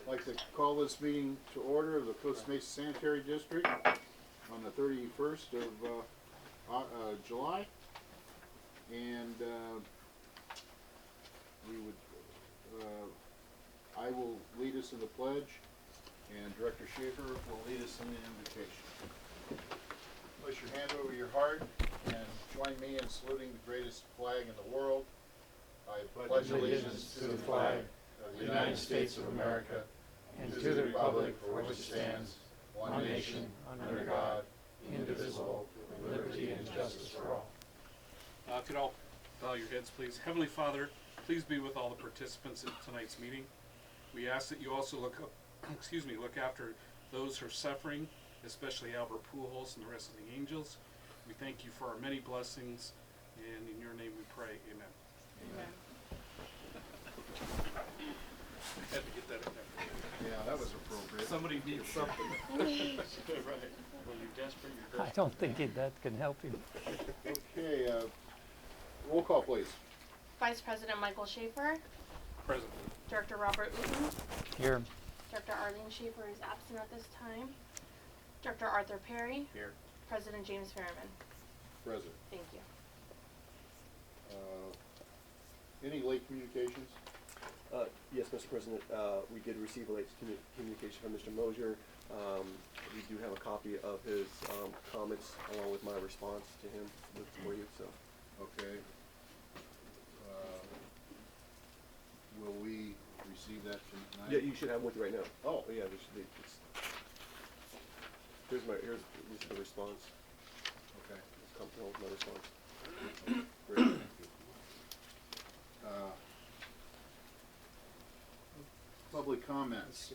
I'd like to call this meeting to order of the Costa Mesa Sanitary District on the 31st of July. And I will lead us in the pledge, and Director Schaefer will lead us in the invocation. Place your hand over your heart and join me in saluting the greatest flag in the world. I pledge allegiance to the flag of the United States of America and to the republic for which it stands, one nation, under God, indivisible, with liberty and justice for all. If you'd all bow your heads, please. Heavenly Father, please be with all the participants in tonight's meeting. We ask that you also look after those who are suffering, especially Albert Pujols and the rest of the angels. We thank you for our many blessings, and in your name we pray. Amen. Amen. I had to get that in there. Yeah, that was appropriate. Somebody needs something. Right. When you're desperate, you're I desperate. don't think that can help him. Okay, roll call, please. Vice President Michael Schaefer, Present. Director Robert Uten, Here. Director Arlene Schaefer is absent at this time, Director Arthur Perry, Here. President James Ferriman. Present. Thank you. Any late communications? Yes, Mr. President, we did receive a late communication from Mr. Mosier. We do have a copy of his comments along with my response to him for you. So, Okay. Will we receive that tonight? yeah, you should have one with you right now. Oh. Yeah, this should be. Here's the response. Okay. It's comfortable with my response. Great, thank you. Public comments.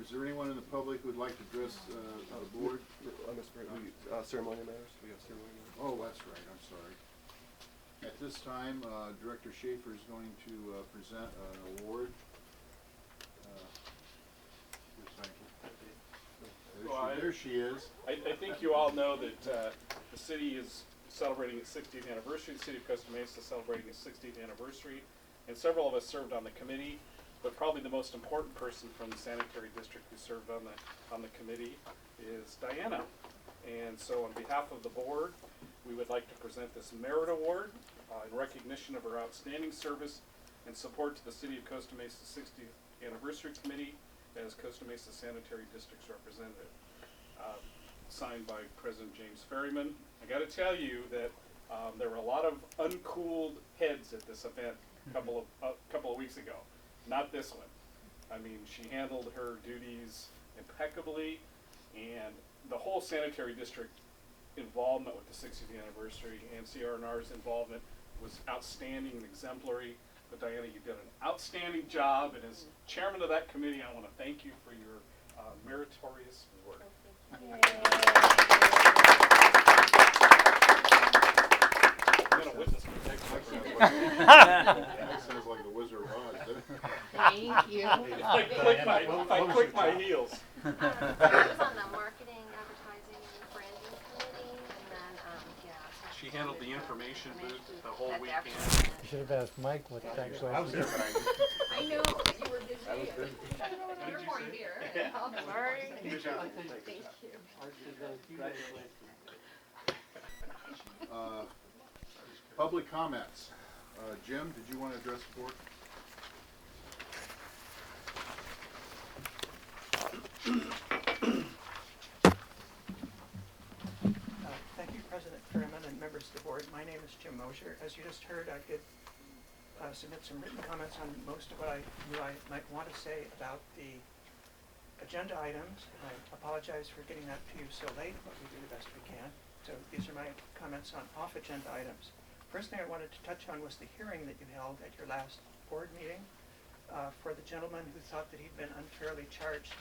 Is there anyone in the public who would like to address the board? Mr. President, ceremonial matters. We have ceremonial matters. Oh, that's right, I'm sorry. At this time, Director Schaefer is going to present an award. There she is. I think you all know that the city is celebrating its 60th anniversary. The city of Costa Mesa is celebrating its 60th anniversary, and several of us served on the committee. But probably the most important person from the sanitary district who served on the committee is Diana. And so on behalf of the board, we would like to present this Merit Award in recognition of her outstanding service and support to the City of Costa Mesa 60th Anniversary Committee as Costa Mesa Sanitary District's representative. Signed by President James Ferriman. I got to tell you that there were a lot of uncooled heads at this event a couple of weeks ago. Not this one. I mean, she handled her duties impeccably, and the whole sanitary district involvement with the 60th anniversary and CR&R's involvement was outstanding and exemplary. But Diana, you did an outstanding job, and as chairman of that committee, I want to thank you for your meritorious work. I'm going to witness protection. That sounds like the Wizard of Oz, doesn't it? Thank you. I click my heels. I was on the marketing, advertising, and branding committee, and then, yeah. She handled the information booth the whole That's weekend. actually- You should have asked Mike what actually I was there, but I know, you were busy. I was good. You're more here. I'm sorry. Thank you. Public comments. Jim, did you want to address the board? Thank you, President Ferriman and members of the board. My name is Jim Mosier. As you just heard, I did submit some written comments on most of what I knew I might want to say about the agenda items. I apologize for getting that to you so late, but we do the best we can. So these are my comments on off-agenda items. First thing I wanted to touch on was the hearing that you held at your last board meeting for the gentleman who thought that he'd been unfairly charged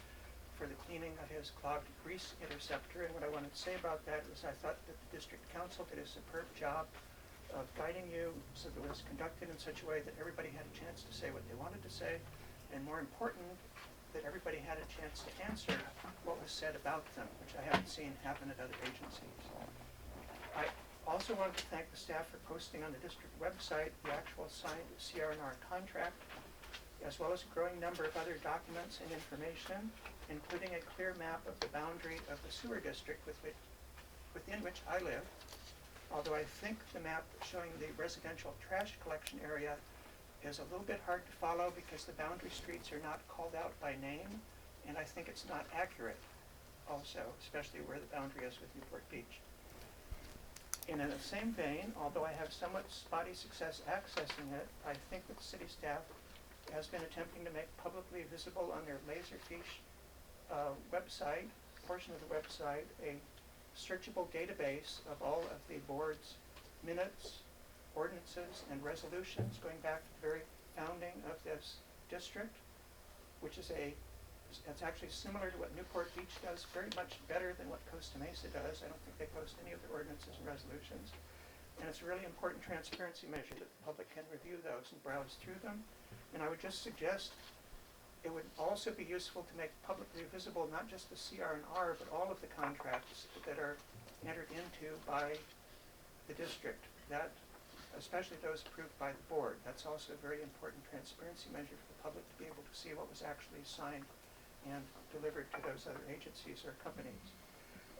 for the cleaning of his clogged grease interceptor. And what I wanted to say about that was I thought that the district council did a superb job of guiding you so that it was conducted in such a way that everybody had a chance to say what they wanted to say, and more important, that everybody had a chance to answer what was said about them, which I haven't seen happen at other agencies. I also wanted to thank the staff for posting on the district website the actual signed CR&R contract. as well as a growing number of other documents and information, including a clear map of the boundary of the sewer district within which I live. Although I think the map showing the residential trash collection area is a little bit hard to follow because the boundary streets are not called out by name, and I think it's not accurate also, especially where the boundary is with Newport Beach. And in the same vein, although I have somewhat spotty success accessing it, I think that the city staff has been attempting to make publicly visible on their Laserfiche website, portion of the website, a searchable database of all of the board's minutes, ordinances, and resolutions going back to the very founding of this district, which is it's actually similar to what Newport Beach does, very much better than what Costa Mesa does. I don't think they post any of their ordinances and resolutions. And it's a really important transparency measure that the public can review those and browse through them. And I would just suggest it would also be useful to make publicly visible not just the CR&R, but all of the contracts that are entered into by the district, that, especially those approved by the board. That's also a very important transparency measure for the public to be able to see what was actually signed and delivered to those other agencies or companies.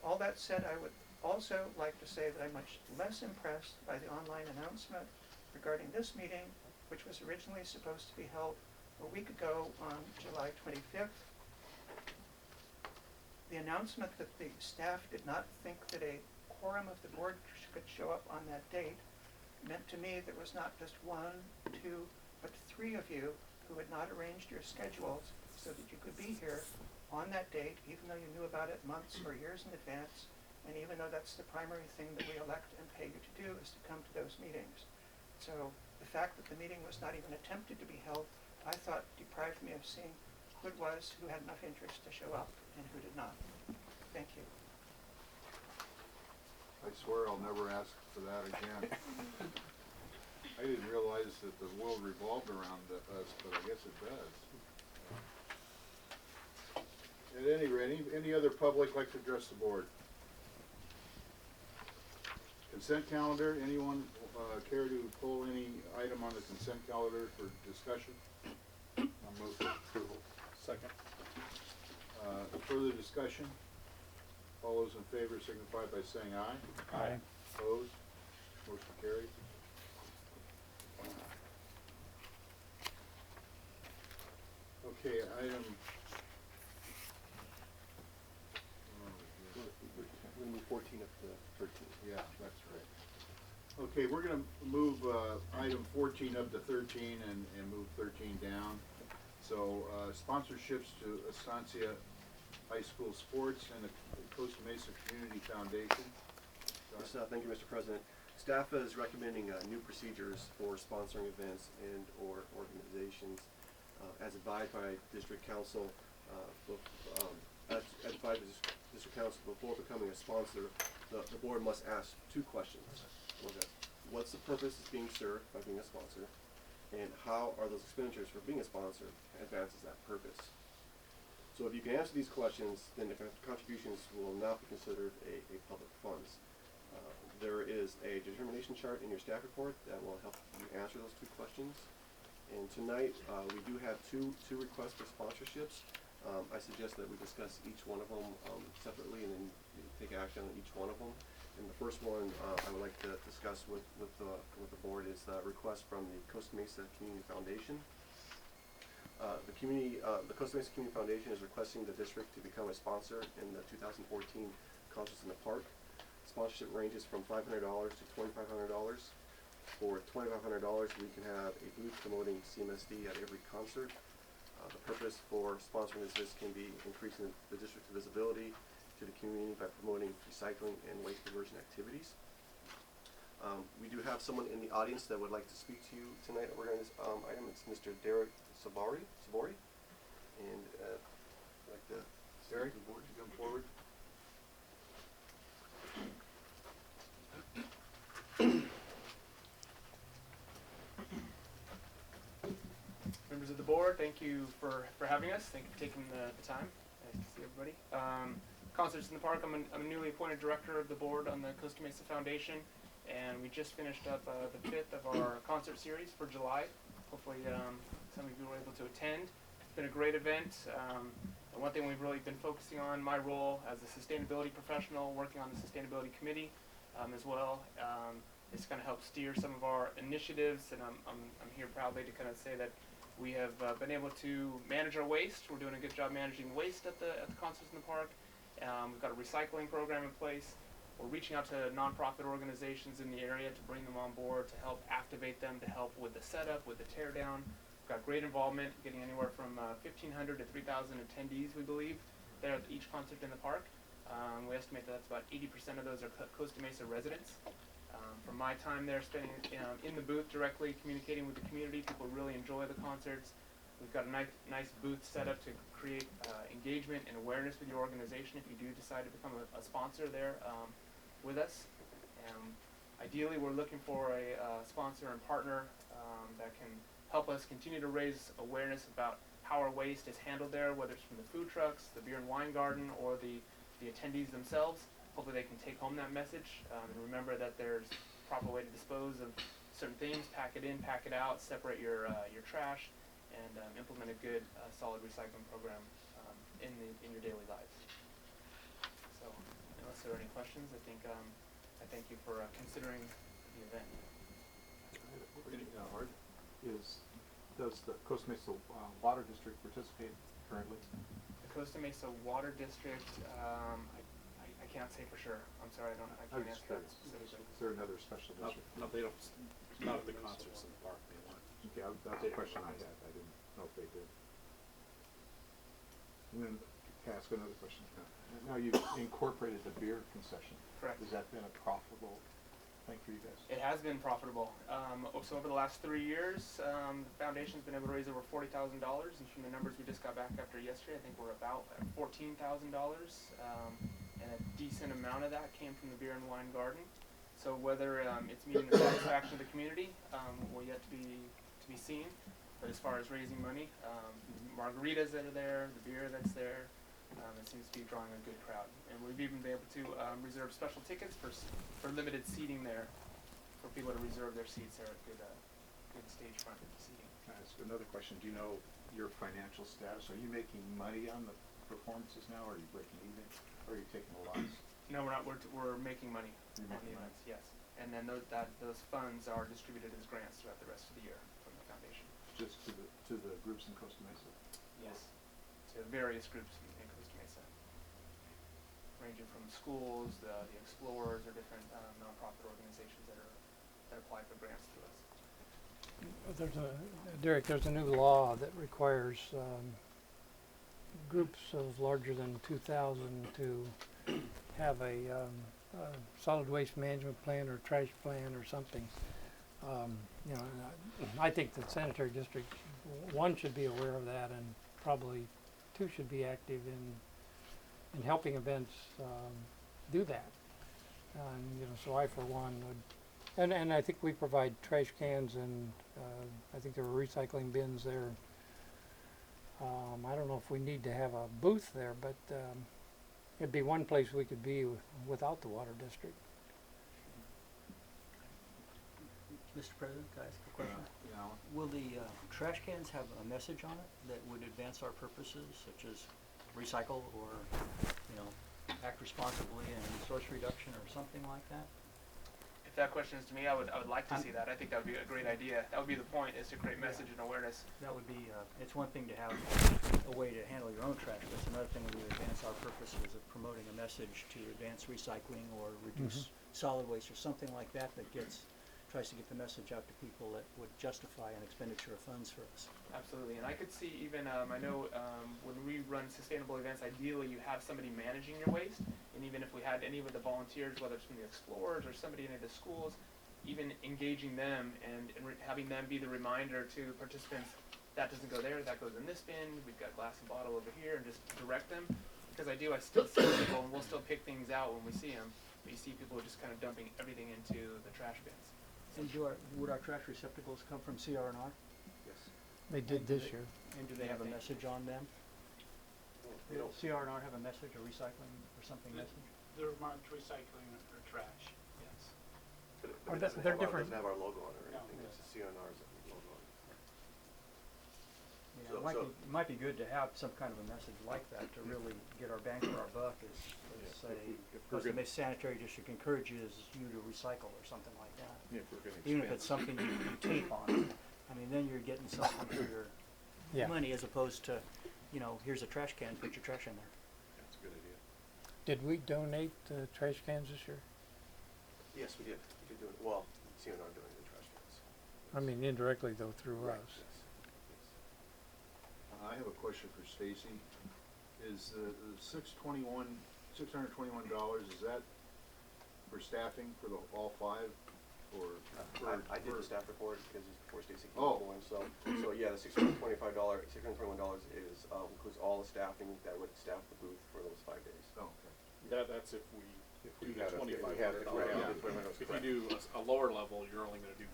All that said, I would also like to say that I'm much less impressed by the online announcement regarding this meeting, which was originally supposed to be held a week ago on July 25th. The announcement that the staff did not think that a quorum of the board could show up on that date meant to me there was not just 1, 2, but 3 of you who had not arranged your schedules so that you could be here on that date, even though you knew about it months or years in advance, and even though that's the primary thing that we elect and pay you to do is to come to those meetings. So the fact that the meeting was not even attempted to be held, I thought deprived me of seeing who it was who had enough interest to show up and who did not. Thank you. I swear I'll never ask for that again. I didn't realize that the world revolved around us, but I guess it does. At any rate, any other public like to address the board? Consent calendar, anyone care to pull any item on the consent calendar for discussion? I'll move for approval. Second. Further discussion? All those in favor signify by saying aye. Aye. Opposed? Motion carried. Okay, item. We're gonna move 14 up to 13. Yeah, that's right. Okay, we're gonna move item 14 up to 13 and move 13 down. So sponsorships to Estancia High School Sports and the Costa Mesa Community Foundation. Yes, thank you, Mr. President. Staff is recommending new procedures for sponsoring events and or organizations as advised by District Council. As advised by District Council, before becoming a sponsor, the board must ask 2 questions. Okay. What's the purpose is being served by being a sponsor? And how are those expenditures for being a sponsor advances that purpose? So if you can answer these questions, then the contributions will not be considered a public funds. There is a determination chart in your staff report that will help you answer those 2 questions. And tonight, we do have two requests for sponsorships. I suggest that we discuss each one of them separately and then you take action on each one of them. And the first one I would like to discuss with the board is a request from the Costa Mesa Community Foundation. The Costa Mesa Community Foundation is requesting the district to become a sponsor in the 2014 Concerts in the Park. Sponsorship ranges from $500 to $2,500. For $2,500, we can have a booth promoting CMSD at every concert. The purpose for sponsoring this can be increasing the district's visibility to the community by promoting recycling and waste diversion activities. We do have someone in the audience that would like to speak to you tonight regarding this item. It's Mr. Derek Sabori, and I'd like to Derek, would you come forward? Members of the board, thank you for having us. Thank you for taking the time. Nice to see everybody. Concerts in the Park, I'm a newly appointed director of the board on the Costa Mesa Foundation, and we just finished up the 5th of our concert series for July. Hopefully some of you were able to attend. It's been a great event. And one thing we've really been focusing on, my role as a sustainability professional, working on the sustainability committee as well, is to kind of help steer some of our initiatives. And I'm here proudly to kind of say that we have been able to manage our waste. We're doing a good job managing waste at the concerts in the park. We've got a recycling program in place. We're reaching out to nonprofit organizations in the area to bring them on board, to help activate them, to help with the setup, with the teardown. We've got great involvement, getting anywhere from 1,500 to 3,000 attendees, we believe, there at each concert in the park. We estimate that that's about 80% of those are Costa Mesa residents. From my time there, spending in the booth directly communicating with the community, people really enjoy the concerts. We've got a nice booth set up to create engagement and awareness with your organization if you do decide to become a sponsor there with us. Ideally, we're looking for a sponsor and partner that can help us continue to raise awareness about how our waste is handled there, whether it's from the food trucks, the beer and wine garden, or the attendees themselves. Hopefully they can take home that message and remember that there's a proper way to dispose of certain things, pack it in, pack it out, separate your trash, and implement a good solid recycling program in your daily lives. So unless there are any questions, I think I thank you for considering the event. Art, does the Costa Mesa Water District participate currently? The Costa Mesa Water District, I can't say for sure. I'm sorry, I can't answer that specifically. Is there another special district? No, they don't. Not at the concerts in the park. They weren't. Okay, that's a question I had. I didn't know if they did. And then, can I ask another question? Now you've incorporated the beer concession. Correct. Has that been a profitable thing for you guys? It has been profitable. So over the last 3 years, the foundation's been able to raise over $40,000, and from the numbers we just got back after yesterday, I think we're about at $14,000, and a decent amount of that came from the beer and wine garden. So whether it's meeting the satisfaction of the community will yet to be seen. But as far as raising money, margaritas that are there, the beer that's there, it seems to be drawing a good crowd. And we've even been able to reserve special tickets for limited seating there, for people to reserve their seats there at good stage front seating. Can I ask another question? Do you know your financial status? Are you making money on the performances now, or are you breaking even, or are you taking a loss? No, we're not. We're making money You're on the making money. events, yes. And then those funds are distributed as grants throughout the rest of the year from the foundation. Just to the groups in Costa Mesa? Yes, to various groups in Costa Mesa, ranging from schools, the Explorers, or different nonprofit organizations that apply for grants through us. Derek, there's a new law that requires groups of larger than 2,000 to have a solid waste management plan or trash plan or something. You know, and I think the sanitary district, one, should be aware of that, and probably two, should be active in helping events do that. You know, so I, for one, would, and I think we provide trash cans, and I think there are recycling bins there. I don't know if we need to have a booth there, but it'd be one place we could be without the water district. Mr. President, can I ask a question? Yeah. Will the trash cans have a message on it that would advance our purposes, such as recycle or, you know, act responsibly and resource reduction or something like that? If that question is to me, I would like to see that. I think that would be a great idea. That would be the point, is to create message and awareness. That would be, it's one thing to have a way to handle your own trash, but it's another thing when we advance our purposes of promoting a message to advance recycling or reduce solid waste or something like that that tries to get the message out to people that would justify an expenditure of funds for us. Absolutely, and I could see even, I know when we run sustainable events, ideally you have somebody managing your waste, and even if we had any of the volunteers, whether it's from the Explorers or somebody in any of the schools, even engaging them and having them be the reminder to participants, that doesn't go there, that goes in this bin, we've got glass and bottle over here, and just direct them. Because I still see people, and we'll still pick things out when we see them, but you see people just kind of dumping everything into the trash bins. And would our trash receptacles come from CR&R? Yes. They did this year. And do they have a message on them? You know, CR&R have a message, a recycling or something message? They're marked recycling or trash, yes. but Or it doesn't they're have different. our logo on it or No. anything. It's a CNR's logo on it. It might be good to have some kind of a message like that to really get our bang for our buck, is say, Costa Mesa Sanitary District encourages you to recycle or something like that. Yeah, if we're gonna Even if expand it's something you tape on, I mean, then you're getting something for your Yeah. money as opposed to, you know, here's a trash can, put your trash in there. That's a good idea. Did we donate trash cans this year? Yes, we did. We did do it. Well, CNR doing the trash cans. I mean, indirectly though, through Right, us. yes. I have a question for Stacy. Is the $621, is that for staffing for all five? Or I did the staff report because it's before Stacy came Oh. on, so yeah, the $621 is, includes all the staffing that would staff the booth for those 5 days. Oh, okay. That's if we do the had a- if we $2,500. had it, yeah. If you do a lower level, you're only gonna do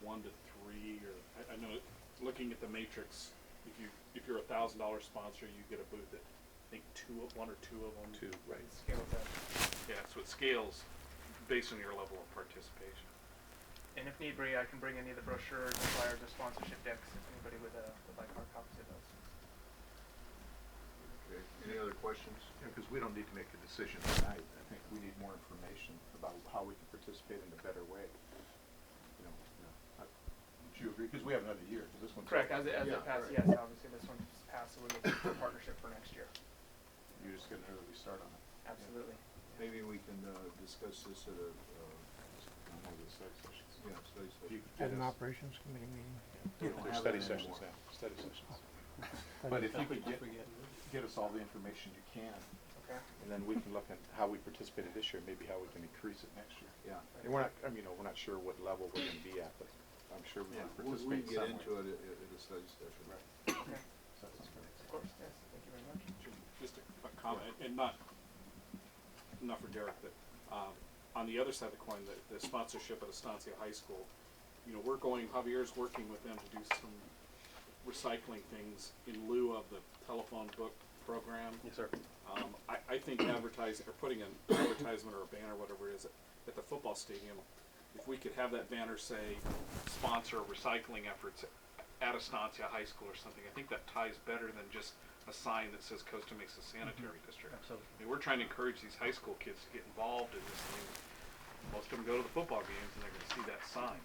1 to 3, or, I know, looking at the matrix, if you're $1,000 sponsor, you get a booth at, I think, 1 or 2 of them. 2, right. Scales up. Yeah, so it scales based on your level of participation. And if need be, I can bring any of the brochures and flyers or sponsorship decks if anybody would like hard copies of those. Okay. Any other questions? Yeah, because we don't need to make a decision tonight. I think we need more information about how we can participate in a better way. You know, would you agree? Because we have another year, because this one's. Correct, as it Yeah, passes, right. yes, obviously this one's passed, so we'll get the partnership for next year. You're just getting an early start on it. Absolutely. Maybe we can discuss this at a, On one of the study sessions. study If session. you At get an us- operations committee meeting. We don't There's have study that sessions anymore. now, study sessions. But But if you Don't could forget. get us all the information you can, Okay. and then we can look at how we participated this year, maybe how we can increase it next year. Yeah. And we're not, I mean, we're not sure what level we're gonna be at, but I'm sure we Yeah, want to we participate can get somewhere. into it at a study session. Right. Okay. So that sounds good. Of course, yes, thank you very much. Just a comment, and not for Derek, but on the other side of the coin, the sponsorship at Estancia High School, you know, Javier's working with them to do some recycling things in lieu of the telephone book program. Yes, sir. I think advertising, or putting an advertisement or a banner, whatever it is, at the football stadium, if we could have that banner say, sponsor recycling efforts at Estancia High School or something, I think that ties better than just a sign that says Costa Mesa Sanitary District. Absolutely. I mean, we're trying to encourage these high school kids to get involved in this thing. Most of them go to the football games and they're gonna see that sign.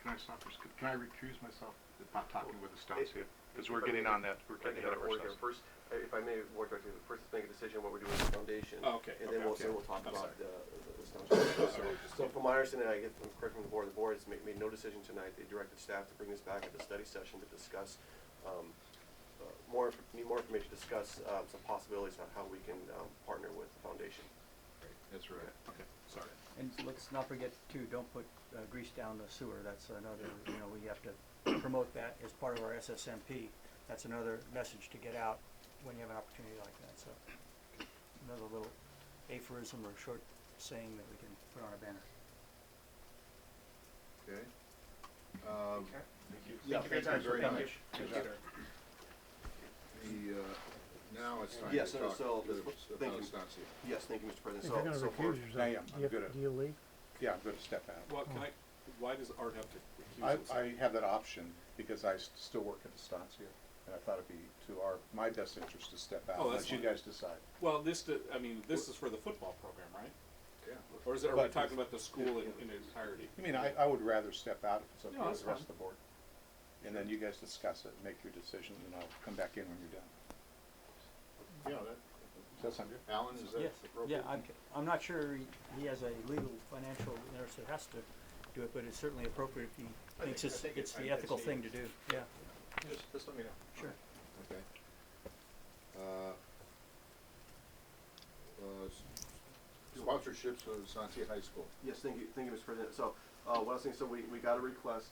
Can I stop for, can I recuse myself about talking with Estancia? Because we're getting on that, we're getting ahead of ourselves. First, if I may, Board Director, first let's make a decision what we're doing with the foundation. Oh, okay, And then okay, we'll talk I'm about sorry. the establishment. So from my understanding, I get, correct me if the board has made no decision tonight. They directed staff to bring this back at the study session to discuss, need more information, to discuss some possibilities on how we can partner with the foundation. That's right. Okay, sorry. And let's not forget too, don't put grease down the sewer. That's another, you know, we have to promote that as part of our SSMP. That's another message to get out when you have an opportunity like that. So another little aphorism or short saying that we can put on a banner. Okay. Okay. Yeah, Thank you for your time, sir. very Thank much. you. Thank you, Derek. Now it's time Yes, to talk so, to thank you. Estancia. Yes, thank you, Mr. President. If you're gonna So for, recuse yourself, I am. I'm good at- do you leave? Yeah, I'm going to step out. Well, why does Art have to recuse himself? I have that option because I still work at Estancia, and I thought it'd be to my best interest to step out, Oh, that's let you fine. guys decide. Well, this is for the football program, right? Yeah. Or are we But- talking about the school in its entirety? I mean, I would rather step out if it's okay No, with that's the rest fine. of the board. And then you guys discuss it, make your decision, and I'll come back in when you're done. Yeah, Does that sound good? Alan, is that Yes, appropriate? yeah, I'm not sure he has a legal financial interest that has to do it, but it's certainly appropriate if he thinks it's the ethical thing to do, yeah, Just let me know. sure. Okay. Sponsorships of Estancia High School. yes, thank you, Mr. President. So, what I was saying, so we got a request,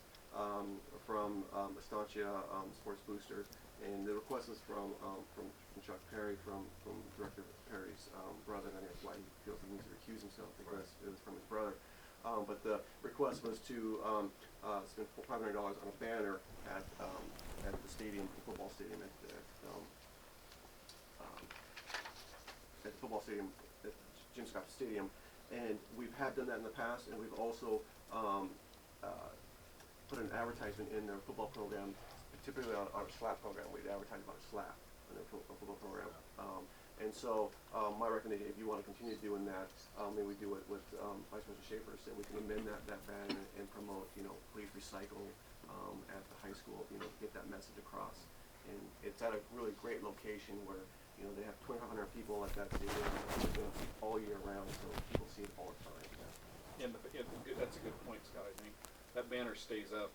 from, Estancia, Sports Boosters, and the request is from Chuck Perry, from Director Perry's, brother, and that's why he feels he needs to recuse himself, because it was from his brother. But the request was to, spend $500 on a banner at the stadium, the football stadium, at the football stadium, at Jim Scott Stadium. And we've had done that in the past, and we've also, put an advertisement in their football program, particularly on our SLAP program. We'd advertise about SLAP in their football program. And so my recommendation, if you want to continue doing that, maybe we do it with Vice President Schaefer, so we can amend that banner and promote, please recycle at the high school, get that message across. And it's at a really great location where, they have 2,500 people at that stadium all year round, so people see it all the time. And that's a good point, Scott, I think. That banner stays up,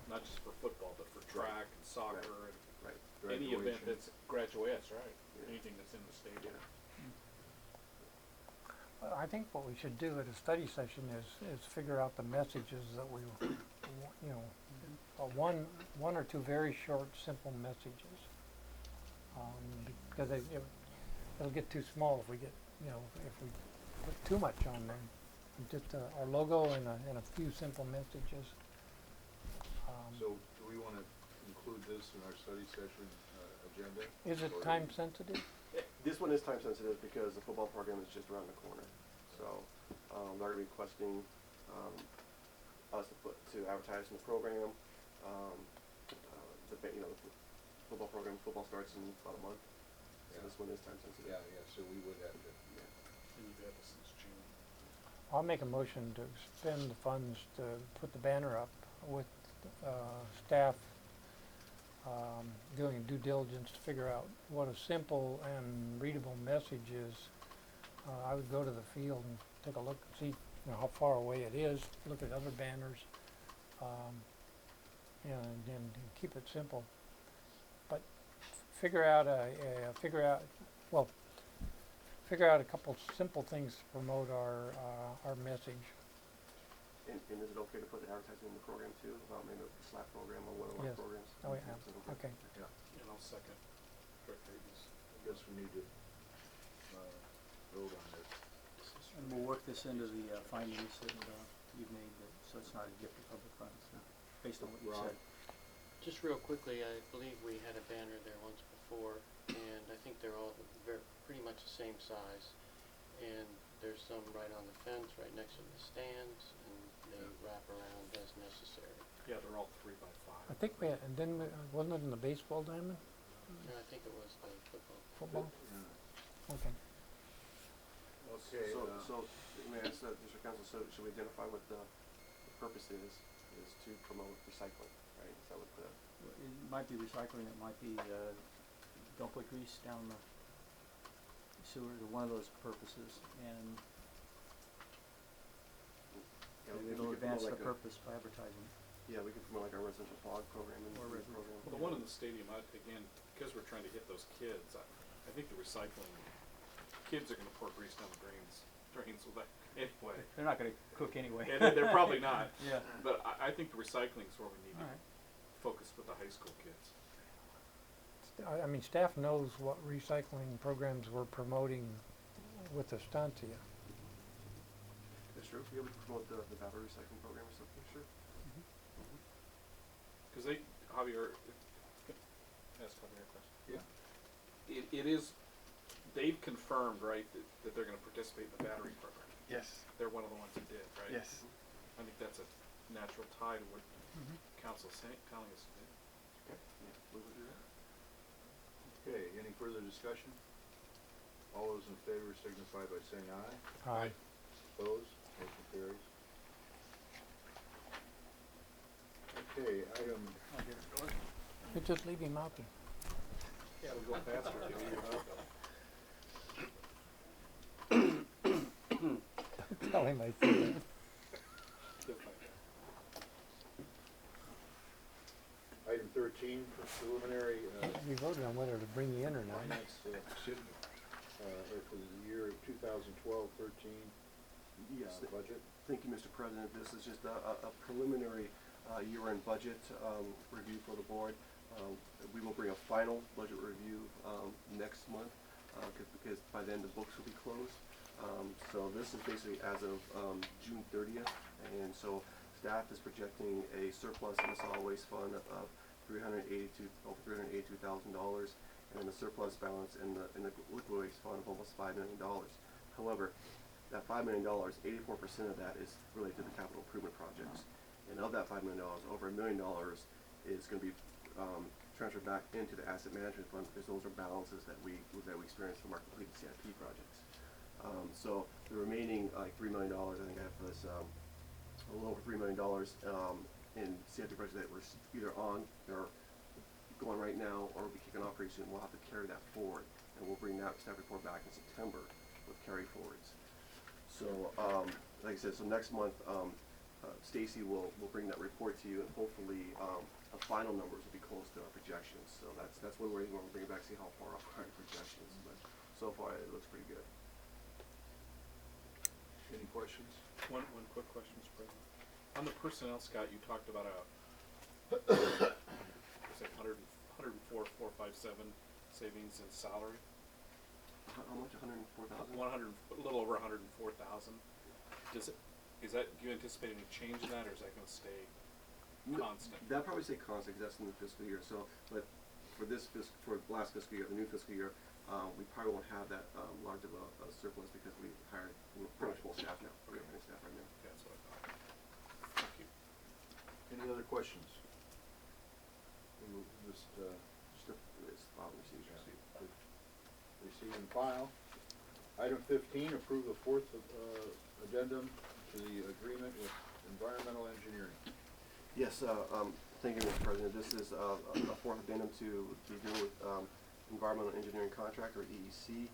not just for football, but for track and soccer and Right. any event Graduation. that's graduate, that's right. Yeah. Anything that's in the stadium. I think what we should do at a study session is figure out the messages that we, one or two very short, simple messages. Because it'll get too small if we get, if we put too much on there. Just our logo and a few simple messages. So do we want to include this in our study session agenda? Is it Or- time sensitive? This one is time sensitive because the football program is just around the corner. So they're requesting us to advertise in the program. The football program, football starts in about a month. So Yeah. this one is time sensitive. Yeah, so we would have to, And we've had this since June. I'll make a motion to expend the funds to put the banner up with staff doing due diligence to figure out what a simple and readable message is. I would go to the field and take a look and see how far away it is, look at other banners, and keep it simple. But figure out a couple simple things to promote our message. And is it okay to put the advertising in the program too, about maybe the SLAP program or one of our Yes. programs? Oh, yeah. Is it Okay. yeah, And I'll second Director Eaton's. I guess we need to vote on this. And we'll work this into the findings that you've made, so it's not a gift of public funds, based on what you Rob? said. Just real quickly, I believe we had a banner there once before, and I think they're all pretty much the same size. And there's some right on the fence, right next to the stands, and they wrap around as necessary. Yeah, they're all 3 by I 5. think we had, and then wasn't it in the baseball diamond? No, I think it was the football. Football? Yeah. Okay. Okay, So, may I ask the district council, so should we identify what the purpose is to promote recycling, right? Is that what the, It might be recycling, it might be, don't put grease down the sewer, one of those purposes, and we it'll could advance promote the like purpose by advertising. yeah, we could promote like our residential fog program and Or the residential. program. Well, the one in the stadium, again, because we're trying to hit those kids, I think the recycling, kids are going to pour grease down the drains with that anyway. They're not gonna cook anyway. And they're probably not. Yeah. But I think the recycling is where we need to Alright. focus with the high school kids. I mean, staff knows what recycling programs we're promoting with Estancia. That's true. Yeah, we could promote the battery recycling program or something, sure. Because Javier, ask Javier a question. yeah. It is, they've confirmed, right, that they're going to participate in the battery program. Yes, They're one of the ones who did, right? yes. I think that's a natural tie to what council's telling us to do. Okay. Yeah, we will do that. Okay, any further discussion? All those in favor signify by saying aye. Aye. Opposed? Motion carries. Okay, item, You just leave him out there. Yeah, we'll go faster. Tell him I said that. item 13, preliminary, We voted on whether to bring you in or not. finance, or for the year 2012-13, Yes. budget. Thank you, Mr. President. This is just a preliminary year-end budget review for the board. We will bring a final budget review next month because by then the books will be closed. So this is basically as of June 30th, and so staff is projecting a surplus in the solid waste fund of $382,000, and then a surplus balance in the liquid waste fund of almost $5 million. However, that $5 million, 84% of that is related to the capital improvement projects. And of that $5 million, over $1 million is going to be transferred back into the asset management fund, because those are balances that we experienced from our completed CIP projects. So the remaining $3 million, I think I have this a little over $3 million in CIP projects that we're either on or going right now, or we'll be kicking off pretty soon. We'll have to carry that forward, and we'll bring that staff report back in September with carry forwards. So like I said, so next month Stacy will bring that report to you, and hopefully the final numbers will be close to our projections. So that's one way we're going to bring it back, see how far off our projections. But so far it looks pretty good. Any questions? One quick question, Mr. President. On the personnel, Scott, you talked about a, say 104,457 savings in salary. How much? 104,000? 100, a little over 104,000. Is that, do you anticipate any change in that, or is that going to stay constant? That'll probably stay constant, because that's in the fiscal year. So, but for for last fiscal year, the new fiscal year, we probably won't have that large of a surplus, because we hired pretty much full staff now. We're full staff right now. Yeah, that's what I thought. Thank you. Any other questions? We will just, It's file and receive. receive and file. Item 15, approve the fourth addendum to the agreement with environmental engineering. Yes, thank you, Mr. President. This is a fourth addendum to the agreement with Environmental Engineering Contractor, EEC.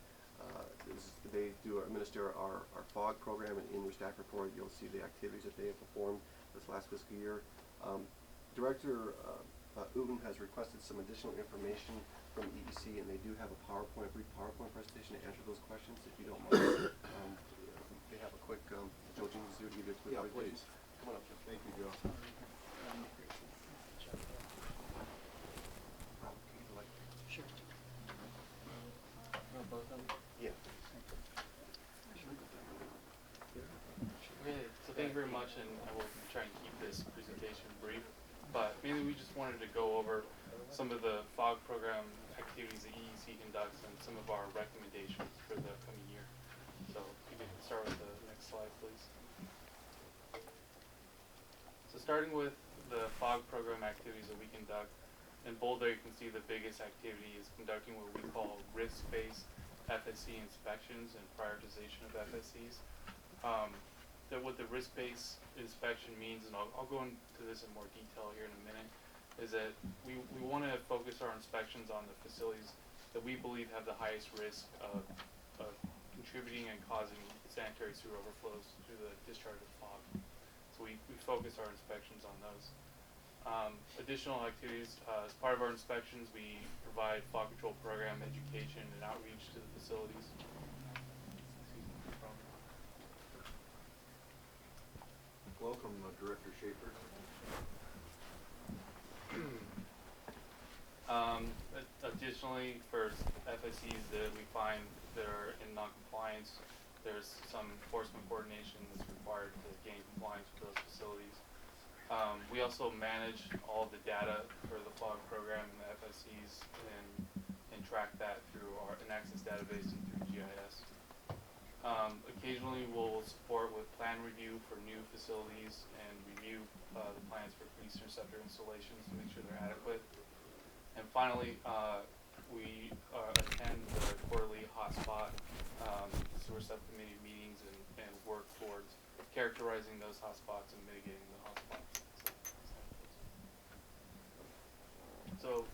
They administer our FOG program, and in your staff report you'll see the activities that they have performed this last fiscal year. Director Uten has requested some additional information from EEC, and they do have a brief PowerPoint presentation to answer those questions, if you don't mind. They have a quick, Joe Jenkins here to give you a quick Yeah, overview. please. Come on up, Joe. Thank you, Joe. Sure. No, both of them? Yeah. Okay, so thank you very much, and I will try and keep this presentation brief, but mainly we just wanted to go over some of the FOG program activities that EEC conducts and some of our recommendations for the coming year. So if you could start with the next slide, please. So starting with the FOG program activities that we conduct, in bold there you can see the biggest activity is conducting what we call risk-based FSC inspections and prioritization of FSCs. What the risk-based inspection means, and I'll go into this in more detail here in a minute, is that we want to focus our inspections on the facilities that we believe have the highest risk of contributing and causing sanitary sewer overflows through the discharge of FOG. So we focus our inspections on those. Additional activities, as part of our inspections, we provide FOG control program education and outreach to the facilities. Welcome, Director Schaefer. Additionally, for FSCs that we find that are in non-compliance, there's some enforcement coordination that's required to gain compliance with those facilities. We also manage all the data for the FOG program and the FSCs and track that through our Access database and through GIS. Occasionally we'll support with plan review for new facilities and review the plans for grease interceptor installations to make sure they're adequate. And finally, we attend the quarterly hotspot sewer subcommittee meetings and work towards characterizing those hotspots and mitigating the hotspots. So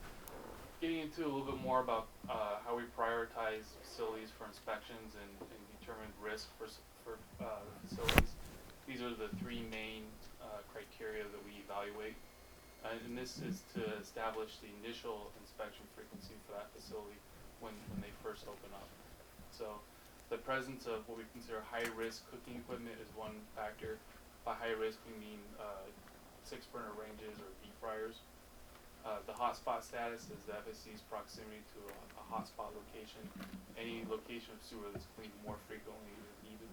getting into a little bit more about how we prioritize facilities for inspections and determine risk for facilities. These are the three main criteria that we evaluate. And this is to establish the initial inspection frequency for that facility when they first open up. So the presence of what we consider high-risk cooking equipment is one factor. By high risk we mean 6-burner ranges or deep fryers. The hotspot status is the FSC's proximity to a hotspot location, any location of sewer that's cleaned more frequently than needed,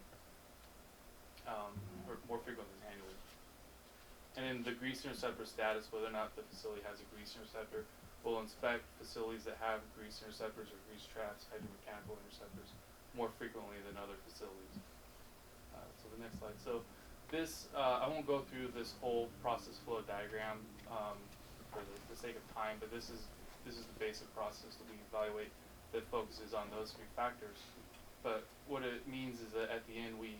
or more frequently than annually. And then the grease interceptor status, whether or not the facility has a grease interceptor. We'll inspect facilities that have grease interceptors or grease traps, hydromechanical interceptors, more frequently than other facilities. So the next slide. So This, I won't go through this whole process flow diagram for the sake of time, but this is the basic process that we evaluate that focuses on those three factors. But what it means is that at the end we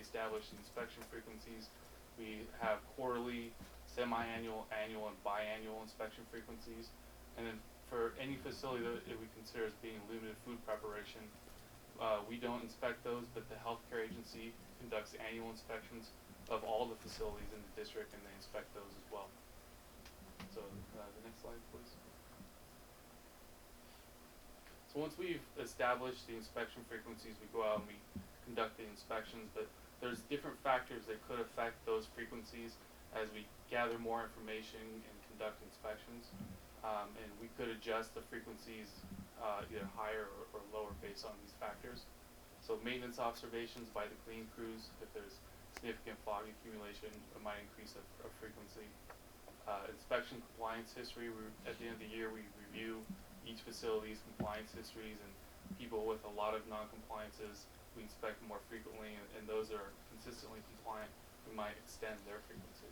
establish inspection frequencies. We have quarterly, semi-annual, annual, and biannual inspection frequencies. And then for any facility that we consider as being limited food preparation, we don't inspect those, but the healthcare agency conducts annual inspections of all the facilities in the district, and they inspect those as well. So the next slide, please. So once we've established the inspection frequencies, we go out and we conduct the inspections, but there's different factors that could affect those frequencies as we gather more information and conduct inspections. And we could adjust the frequencies either higher or lower based on these factors. So maintenance observations by the clean crews, if there's significant fog accumulation, it might increase a frequency. Inspection compliance history, at the end of the year we review each facility's compliance histories, and people with a lot of non-compliances we inspect more frequently, and those that are consistently compliant, we might extend their frequency.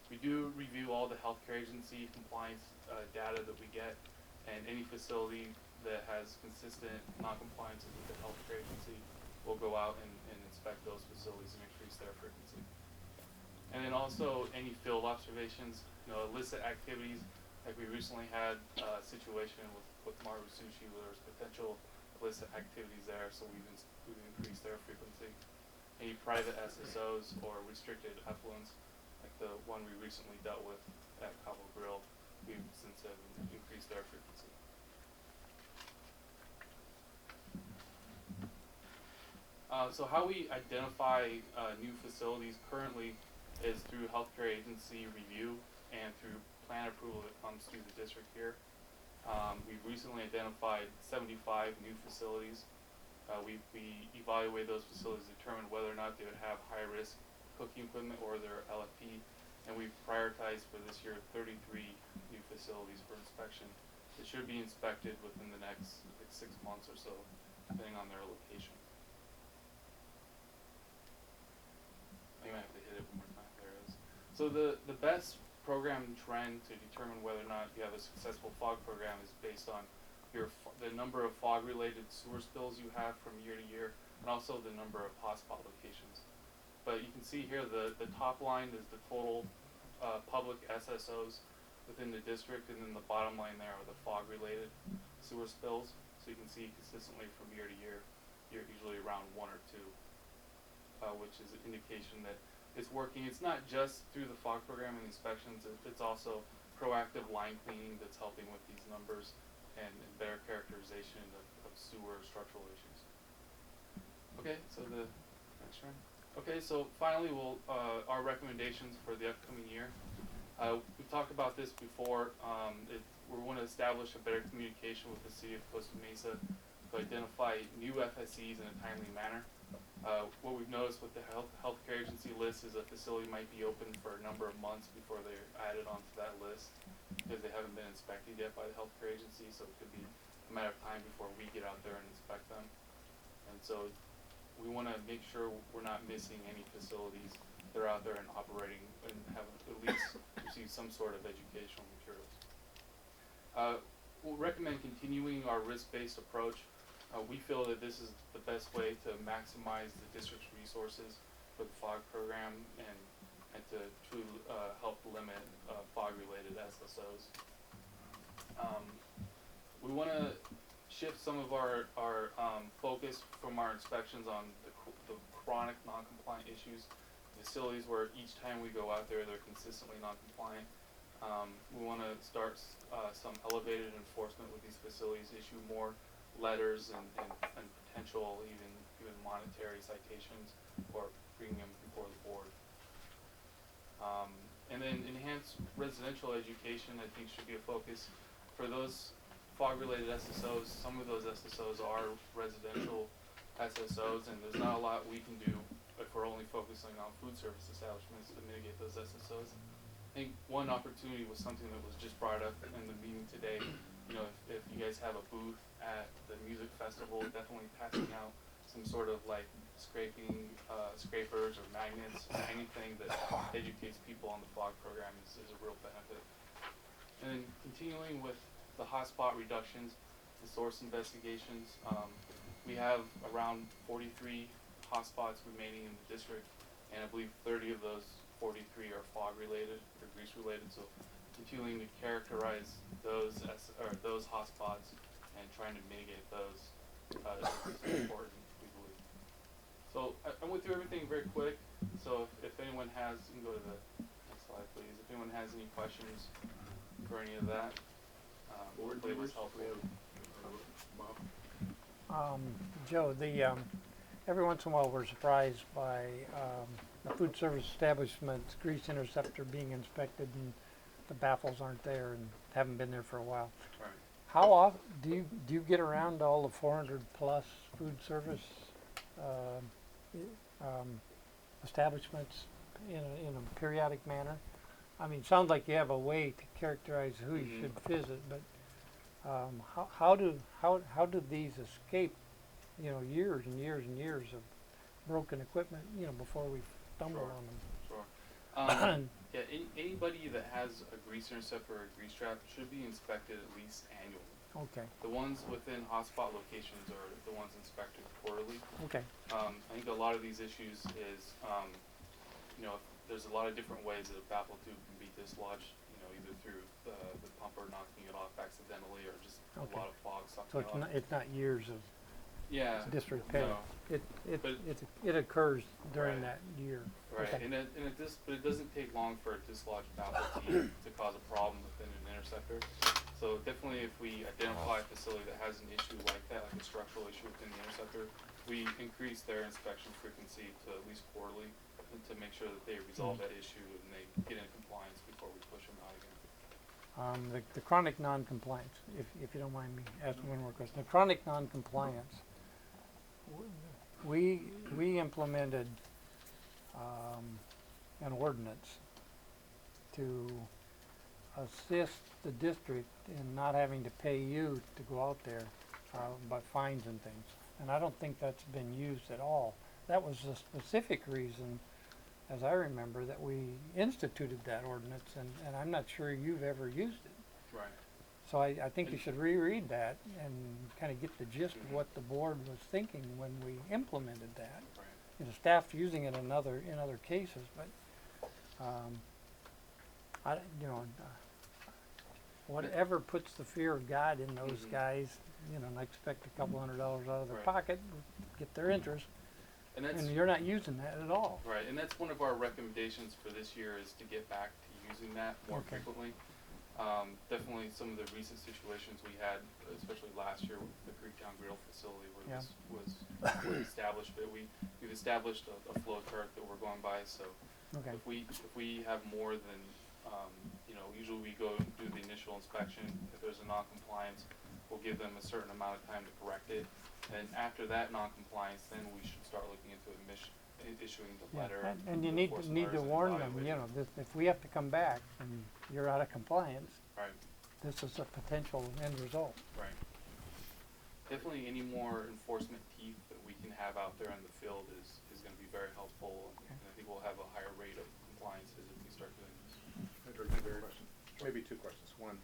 We do review all the healthcare agency compliance data that we get, and any facility that has consistent non-compliances with the healthcare agency will go out and inspect those facilities and increase their frequency. And then also any field observations, illicit activities. Like we recently had a situation with Maru Sushi where there was potential illicit activities there, so we've increased their frequency. Any private SSOs or restricted effluents, like the one we recently dealt with at Cabo Grill, we've since increased their frequency. So how we identify new facilities currently is through healthcare agency review and through plan approval that comes through the district here. We've recently identified 75 new facilities. We evaluate those facilities to determine whether or not they would have high risk cooking equipment or their LFP, and we've prioritized for this year 33 new facilities for inspection that should be inspected within the next 6 months or so, depending on their location. You might have to hit it one more time. There it is. So the best program trend to determine whether or not you have a successful fog program is based on the number of fog related sewer spills you have from year to year, and also the number of hotspot locations. But you can see here the top line is the total public SSOs within the district, and then the bottom line there are the fog related sewer spills. So you can see consistently from year to year, you're usually around 1 or 2. Which is an indication that it's working. It's not just through the fog program and inspections, it's also proactive line cleaning that's helping with these numbers and better characterization of sewer structural issues. Okay, so the next one. Okay, so finally our recommendations for the upcoming year. We've talked about this before. We want to establish a better communication with the city of Costa Mesa to identify new FSCs in a timely manner. What we've noticed with the healthcare agency list is a facility might be open for a number of months before they're added onto that list because they haven't been inspected yet by the healthcare agency, so it could be a matter of time before we get out there and inspect them. And so we want to make sure we're not missing any facilities that are out there and operating and have at least received some sort of educational materials. We'll recommend continuing our risk-based approach. We feel that this is the best way to maximize the district's resources for the fog program and to truly help limit fog-related SSOs. We want to shift some of our focus from our inspections on the chronic non-compliant issues, facilities where each time we go out there they're consistently non-compliant. We want to start some elevated enforcement with these facilities, issue more letters and potential even monetary citations or bringing them before the board. And then enhanced residential education I think should be a focus for those fog-related SSOs. Some of those SSOs are residential SSOs, and there's not a lot we can do if we're only focusing on food service establishments to mitigate those SSOs. I think one opportunity was something that was just brought up in the meeting today. If you guys have a booth at the music festival, definitely passing out some sort of like scraping, scrapers or magnets, anything that educates people on the fog program is a real benefit. And then continuing with the hotspot reductions and source investigations, we have around 43 hotspots remaining in the district, and I believe 30 of those 43 are fog related or grease related. So continuing to characterize those those hotspots and trying to mitigate those is important, we believe. So I went through everything very quick. So if anyone has, you can go to the next slide, please. If anyone has any questions for any of that, hopefully it was helpful. Joe, every once in a while we're surprised by the food service establishment's grease interceptor being inspected and the baffles aren't there and haven't been there for a while. Right. How often do you get around to all the 400 plus food service establishments in a periodic manner? I mean, it sounds like you have a way to characterize who you should visit, but how do these escape, years and years and years of broken equipment, before we stumble Sure. on them? Sure. Yeah, anybody that has a grease interceptor or a grease trap should be inspected at least annually. Okay. The ones within hotspot locations are the ones inspected quarterly. Okay. I think a lot of these issues is, there's a lot of different ways that a baffle tube can be dislodged, either through the pumper knocking it off accidentally or just a lot of fog sucking So it off. it's not years of disrepair. No. It occurs during Right. that year. Right, Okay. but it doesn't take long for a dislodged baffle tube to cause a problem within an interceptor. So definitely if we identify a facility that has an issue like that, like a structural issue within the interceptor, we increase their inspection frequency to at least quarterly to make sure that they resolve that issue and they get in compliance before we push them out again. The chronic non-compliance, if you don't mind me asking one more question. The chronic non-compliance, we implemented an ordinance to assist the district in not having to pay you to go out there by fines and things. And I don't think that's been used at all. That was the specific reason, as I remember, that we instituted that ordinance, and I'm not sure you've ever used it. Right. So I think you should reread that and kind of get the gist of what the board was thinking when we implemented that. Right. Staff's using it in other cases, but whatever puts the fear of God in those guys, and I expect a couple $100 out of their Right. pocket, get their interest, And that's and you're not using that at all. right, and that's one of our recommendations for this year is to get back to using that more Okay. frequently. Definitely some of the recent situations we had, especially last year with the Creektown Grill facility where this was established, but we've established a flow chart that we're going by, so Okay. if we have more than, usually we go do the initial inspection. If there's a non-compliance, we'll give them a certain amount of time to correct it. And after that non-compliance, then we should start looking into issuing the Yeah, letter. and you to need enforce to letters and warn them, evaluate it. that if we have to come back and you're out of compliance, Right, this is a potential end result. right. Definitely any more enforcement teeth that we can have out there in the field is gonna be very helpful. Okay. And I think we'll have a higher rate of compliances if we start doing this. Question. Maybe two questions. One,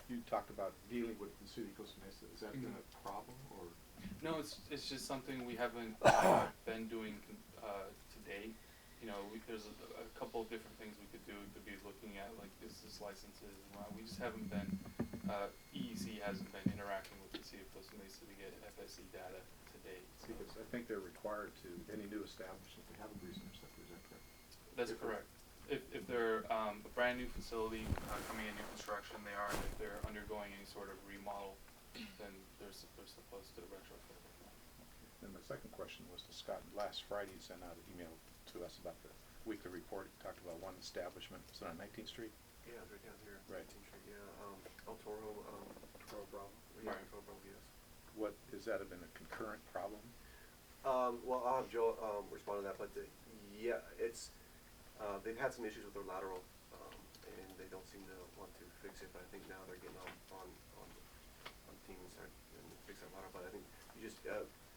you talked about dealing with the city of Costa Mesa. Is that been a problem or? No, it's just something we haven't been doing to date. There's a couple of different things we could do. We could be looking at like business licenses. We just haven't been. EEC hasn't been interacting with the city of Costa Mesa to get FSC data to date. See, because I think they're required to, any new establishment, they have a grease interceptor, is that correct? That's correct. If they're a brand new facility coming in new construction, they are. If they're undergoing any sort of remodel, then they're supposed to retrofit. And my second question was to Scott. Last Friday, you sent out an email to us about the weekly report. You talked about one establishment. Was it on 19th Street? Yeah, right down here. Right. El Toro, Toro Bravo. Yeah, Right. Toro Bravo, yes. What, has that been a concurrent problem? Well, I'll have Joe respond to that, but it's they've had some issues with their lateral, and they don't seem to want to fix it. But I think now they're getting on teams and fix that lateral. But I think you just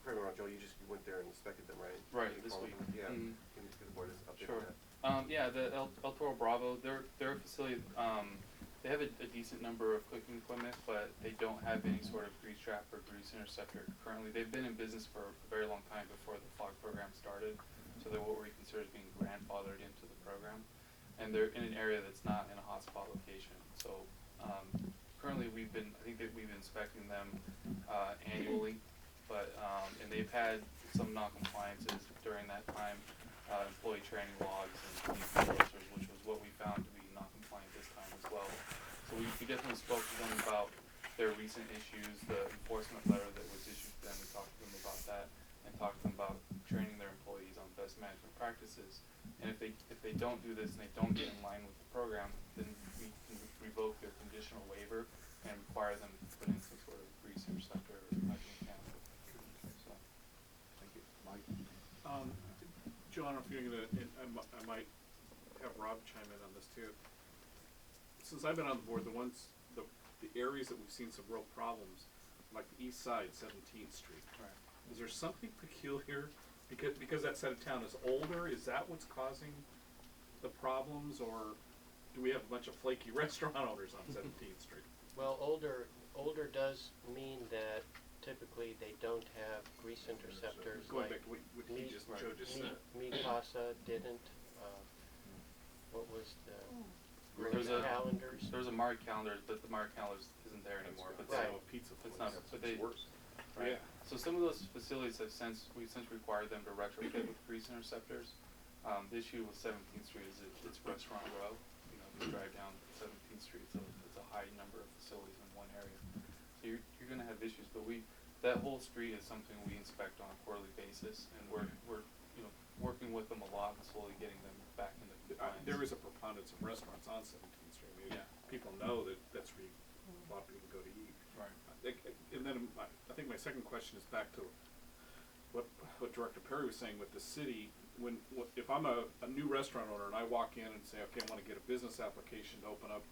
correct me if I'm wrong, Joe, you went there and inspected them, right? Right, You this followed week. them? Yeah, Mhm. can you give the board an update Sure. on that? Yeah, the El Toro Bravo, they're a facility, they have a decent number of cooking equipment, but they don't have any sort of grease trap or grease interceptor currently. They've been in business for a very long time before the FOG program started, so they're what we consider as being grandfathered into the program. And they're in an area that's not in a hotspot location. So currently I think that we've been inspecting them annually, but, and they've had some non-compliances during that time, employee training logs and posters, which was what we found to be non-compliant this time as well. So we definitely spoke to them about their recent issues, the enforcement letter that was issued to them. We talked to them about that and talked to them about training their employees on best management practices. And if they don't do this and they don't get in line with the program, then we can revoke their conditional waiver and require them to put in some sort of grease interceptor or mechanical. So, Thank you. Mike? Joe, I don't know if you're gonna, and I might have Rob chime in on this too. Since I've been on the board, the areas that we've seen some real problems, like the east side, 17th Street. right. Is there something peculiar, because that side of town is older, is that what's causing the problems, or do we have a bunch of flaky restaurant owners on 17th Street? Well, older does mean that typically they don't have grease interceptors Going like back to what he just, Joe just said. Costa didn't, what was the, There's a calendars? There's a Mari calendar, but the Mari calendar isn't there anymore. But Right. So a pizza place. it's not. But they. worse. Right. Yeah. So some of those facilities we've since required them to retrofit with grease interceptors. The issue with 17th Street is it's restaurant row. You know, if you drive down 17th Street, it's a high number of facilities in one area. So you're going to have issues. But that whole street is something we inspect on a quarterly basis, and we're working with them a lot and slowly getting them back into compliance. There is a preponderance of restaurants on 17th Street. I mean, Yeah. people know that's where a lot of people go to eat. Right. And then I think my second question is back to what Director Perry was saying with the city. If I'm a new restaurant owner and I walk in and say, okay, I want to get a business application to open up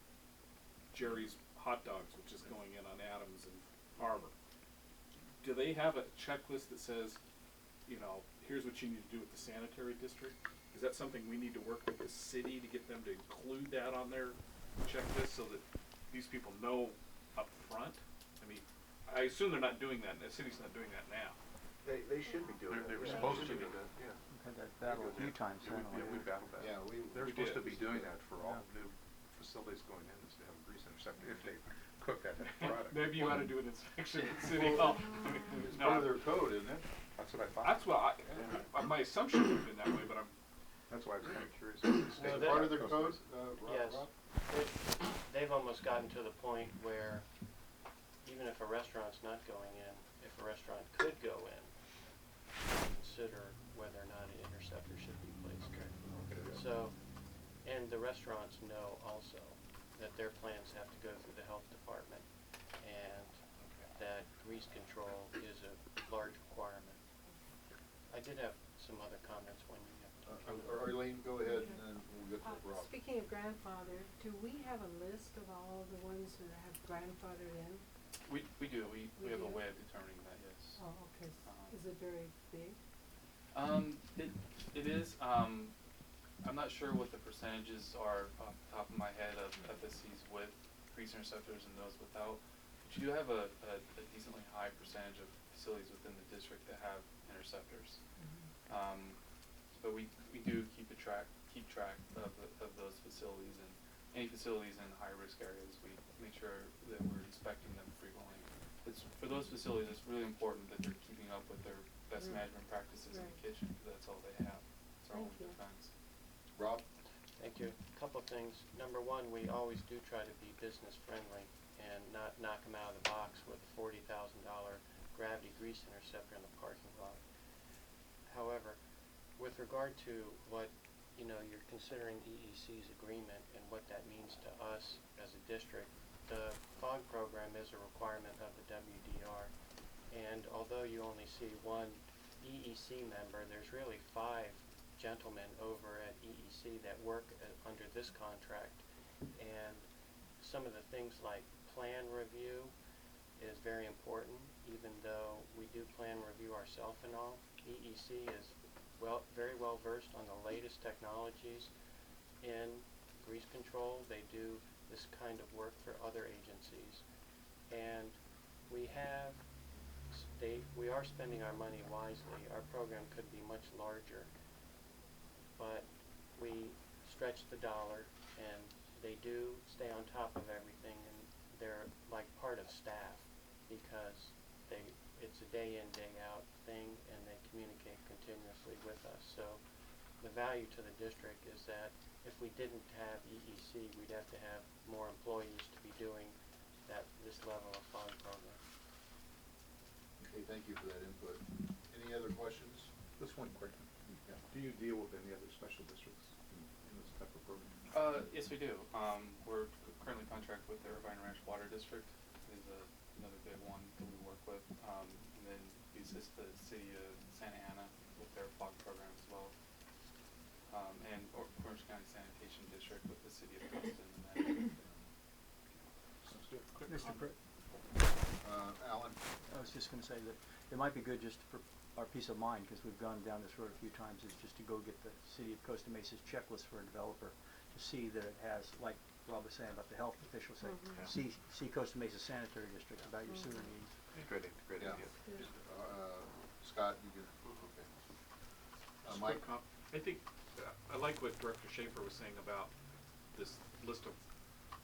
Jerry's Hot Dogs, which is going in on Adams and Harbor, do they have a checklist that says, here's what you need to do with the sanitary district? Is that something we need to work with the city to get them to include that on their checklist so that these people know up front? I mean, I assume they're not doing that, and the city's not doing that now. They should be doing that. They were Yeah. supposed They to should be. that, yeah. We've had that battle a few times, Yeah, haven't we? we battled that. Yeah, They're we supposed to did. be doing that for all new facilities going in, is to have a grease interceptor if they cook that product. Maybe you ought to do an inspection at City Hall. It's part of their code, isn't it? That's what I thought. That's what my assumption would have been that way, but That's why I was kind of curious. What the state No, Part of their code code, was. Yes. Rob? They've almost gotten to the point where even if a restaurant's not going in, if a restaurant could go in, consider whether or not an interceptor should be placed. So, and the restaurants know also that their plans have to go through the health department, and that grease control is a large requirement. I did have some other comments when you Arlene, go ahead, and then we'll get to Rob. Speaking of grandfather, do we have a list of all the ones that have grandfathered in? We do. We have a do? way of determining that. Yes. Oh, okay. Is it very big? It is. I'm not sure what the percentages are off the top of my head of FSCs with grease interceptors and those without. But you do have a decently high percentage of facilities within the district that have interceptors. But we do keep track of those facilities, and any facilities in high risk areas, we make sure that we're inspecting them frequently. For those facilities, it's really important that they're keeping up with their best management practices in the kitchen, because that's all they have. It's our only defense. Rob? Thank you. A couple of things. Number one, we always do try to be business friendly and not knock them out of the box with a $40,000 gravity grease interceptor in the parking lot. However, with regard to what you're considering EEC's agreement and what that means to us as a district, the FOG program is a requirement of the WDR, and although you only see one EEC member, there's really 5 gentlemen over at EEC that work under this contract, and some of the things like plan review is very important, even though we do plan review ourselves and all. EEC is very well versed on the latest technologies in grease control. They do this kind of work for other agencies, and we are spending our money wisely. Our program could be much larger, but we stretch the dollar, and they do stay on top of everything, and they're like part of staff because it's a day in, day out thing, and they communicate continuously with us. So the value to the district is that if we didn't have EEC, we'd have to have more employees to be doing this level of fog program. Okay, thank you for that input. Any other questions? Just one quick one. Yeah. Do you deal with any other special districts in this type of program? Yes, we do. We're currently contracted with the Irvine Ranch Water District, is another big one that we work with. And then we assist the city of Santa Ana with their fog program as well. And Orange County Sanitation District with the city of Costa and then. Sounds good. Mr. Alan? I was just going to say that it might be good just for our peace of mind, because we've gone down this road a few times, is just to go get the city of Costa Mesa's checklist for a developer to see that it has, like Rob was saying about the health officials, say, see Costa Mesa Sanitary District about your sewer needs. Great Yeah. idea. Scott, you can, okay. Mike? I think, I like what Director Schaefer was saying about this list of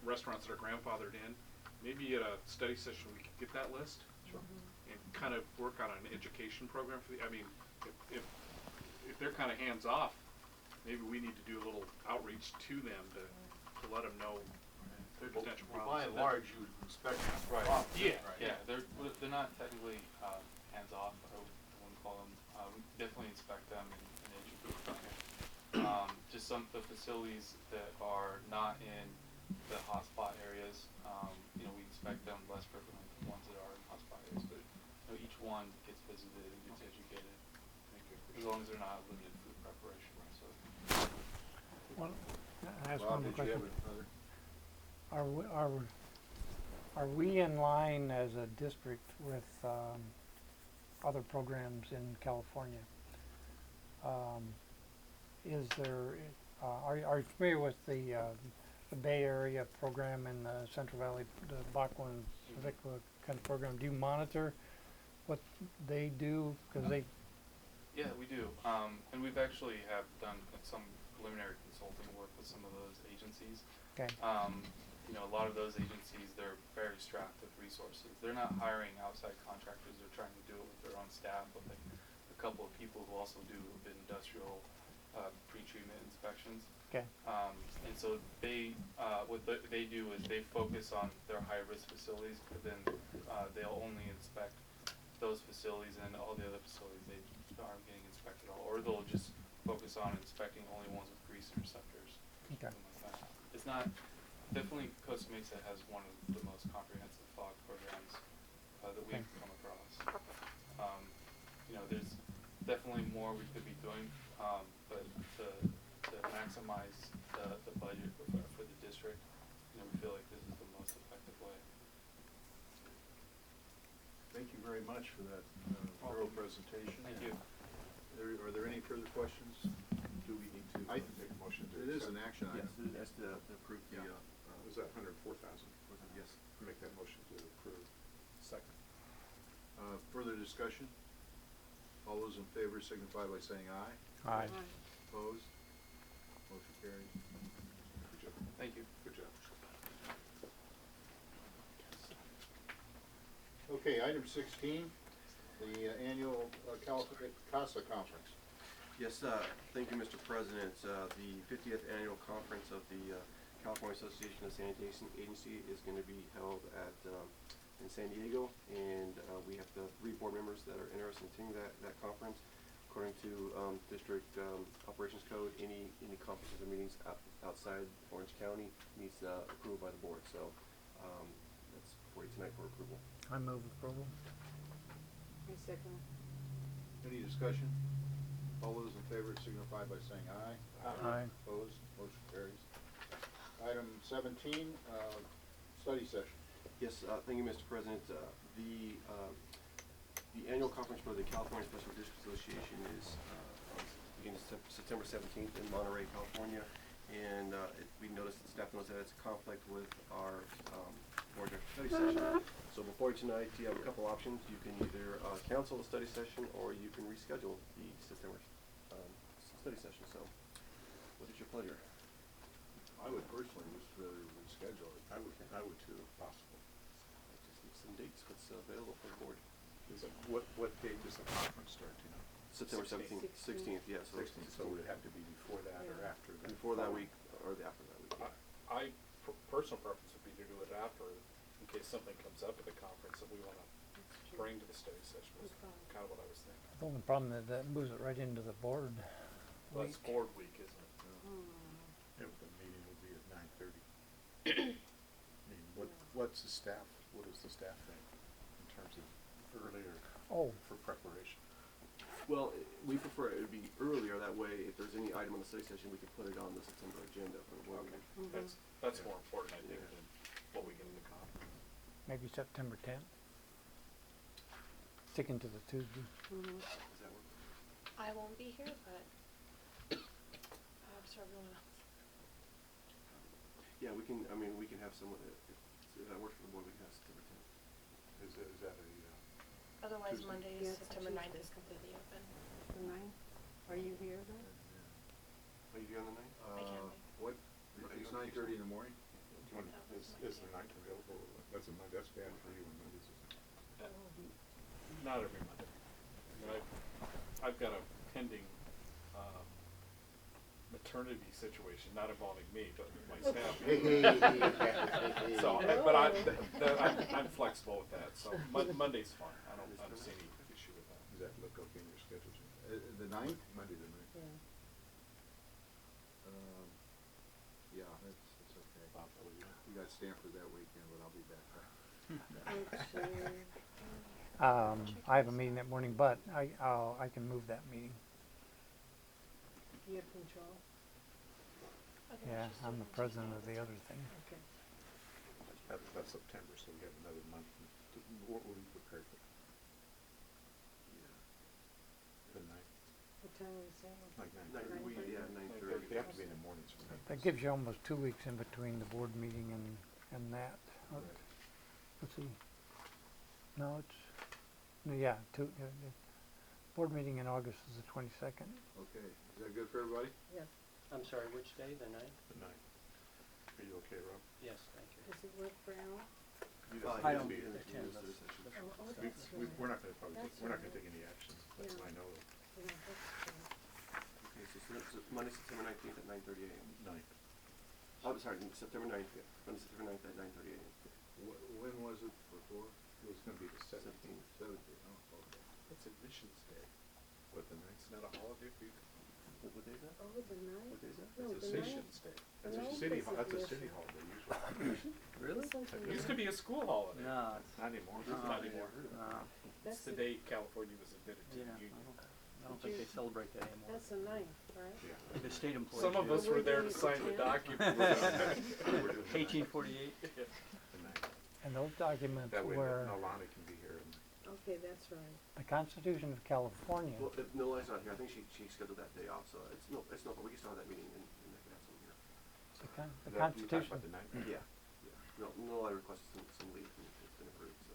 restaurants that are grandfathered in. Maybe at a study session we could get that list. Sure. And kind of work on an education program for I mean, if they're kind of hands off, maybe we need to do a little outreach to them to let them know their potential By problems. and large, you would inspect them. Right. often, Yeah. right? Yeah, they're not technically hands off. I wouldn't call them. We definitely inspect them and educate them. Just some of the facilities that are not in the hotspot areas, we inspect them less frequently than ones that are in hotspot areas. But each one gets visited and gets educated, as long as they're not limited food preparation. So. Well, I ask Bob, one more did you question. have another? Are we in line as a district with other programs in California? Is there? Are you familiar with the Bay Area program in the Central Valley, the Bachman Vicla kind of program? Do you monitor what they do? Because they. Yeah, we do. And we've actually have done some preliminary consulting work with some of those agencies. Okay. A lot of those agencies, they're very strapped with resources. They're not hiring outside contractors. They're trying to do it with their own staff, with a couple of people who also do industrial pre-treatment inspections. Okay. And so what they do is they focus on their high-risk facilities, but then they'll only inspect those facilities, and all the other facilities they aren't getting inspected at all, or they'll just focus on inspecting only ones with grease interceptors. Okay. Like that. It's not, definitely Costa Mesa has one of the most comprehensive fog programs that we've come across. There's definitely more we could be doing, but to maximize the budget for the district, we feel like this is the most effective way. Thank you very much for that thorough presentation. Thank you. Are there any further questions? Do we need to make a motion to It is accept? an action Yes, item. that's to approve the, Was that 104,000? yes. Make that motion to approve. Second. Further discussion? All those in favor signify by saying aye. Aye. Opposed? Motion carries. Good job. Thank you. Good job. Okay, item 16, the annual Costa Conference. Yes, thank you, Mr. President. The 50th annual conference of the California Association of Sanitation Agency is going to be held at in San Diego, and we have the 3 board members that are interested in attending that conference. According to District Operations Code, any conferences or meetings outside Orange County needs approval by the board. So that's for you tonight for approval. I move approval. I second. Any discussion? All those in favor signify by saying aye. Aye. Opposed? Motion carries. Item 17, study session. Yes, thank you, Mr. President. The annual conference for the California Special District Association is beginning September 17th in Monterey, California. And we noticed, the staff knows that it's a conflict with our board director study session. So before tonight, you have a couple options. You can either cancel the study session or you can reschedule the September study session. So what is your pleasure? I would personally just rather reschedule it. I would too, if possible. I just need some dates, what's available for the board. Is it, what date does the conference start, do you know? September 17th, 16th, yes. Yeah, 16th, so would it have to be before that or after that? Before that week or after that week. I personal preference would be to do it after, in case something comes up at the conference that we want to bring to the study session. Was kind of what I was thinking. The only problem is that moves it right into the board Well, it's week. board week, isn't it? Yeah, but the meeting would be at 9:30. I mean, what's the staff, what does the staff think in terms of earlier for preparation? Well, we prefer it would be earlier, that way if there's any item on the study session, we can put it on the September agenda for the board meeting. That's more important, I think, than what we get in the conference. Maybe September 10th. Sticking to the Tuesday. Does that work? I won't be here, but for everyone else. Yeah, we can, we can have someone, if that works for the board, we can have September 10th. Is that a, Otherwise, Tuesday. Monday, Yeah, it's September a 9th Tuesday. is completely open. The 9th? Are you here then? Are you here on the 9th? I can be. What, it's 9:30 in the morning? is the 9th available? That's a Monday, that's bad for you on Mondays, isn't it? Not every Monday. I've got a pending maternity situation, not involving me, but my staff. So, but I'm flexible with that. So Monday's fine. I don't see any issue with that. Does that look okay in your schedule, Jim? The 9th? Monday the 9th. Yeah. Yeah, it's okay. Bob, how about you? We got Stanford that weekend, but I'll be back. I have a meeting that morning, but I can move that meeting. You have control? Okay, Yeah, let's just I'm do the it president Tuesday. of the other thing. Okay. That's September, so we have another month. What will we prepare for? The 9th, What time are we saying? like 9:30. 9:30. Yeah, 9:30. They have to be in the mornings for me. That gives you almost 2 weeks in between the board meeting and that. Right. Let's see. No, it's, no, yeah, board meeting in August is the 22nd. Okay, is that good for everybody? Yes. I'm sorry, which day, the 9th? The 9th. Are you okay, Rob? Yes, thank you. Does it work for Al? I don't be attend in the those. study session. Oh, that's right. We're not gonna probably That's we're not gonna right. take any action, that's what I know of. Yeah, that's true. Okay, so Monday, September 19th at 9:30 a.m. 9th. Oh, sorry, September 9th, yeah. Monday, September 9th at 9:30 a.m. When was it before? It was gonna be the 17th. 17th, oh, okay. It's Admissions Day. What, the 9th's not a holiday for you? What day is that? Oh, the 9th? What day is that? No, It's the Admissions Day. That's a 9th city, is that's a admission. city holiday usually. Really? It used to be a school holiday. No, it's, Not anymore. Not anymore. no, It's That's the day California was admitted to yeah, the union. I don't think they celebrate that anymore. That's the 9th, right? Yeah. The state employees. Some of do. us were there to sign the document. 1848. The 9th. And those documents That way, were Nolani can be here and Okay, that's right. the Constitution of California. Well, if Nolani's not here, I think she scheduled that day off, so it's no, but we can still have that meeting and they can have someone here. The Is that- you talked Constitution. about the 9th? Yeah, yeah. Nolani requested some leave and it's been approved, so.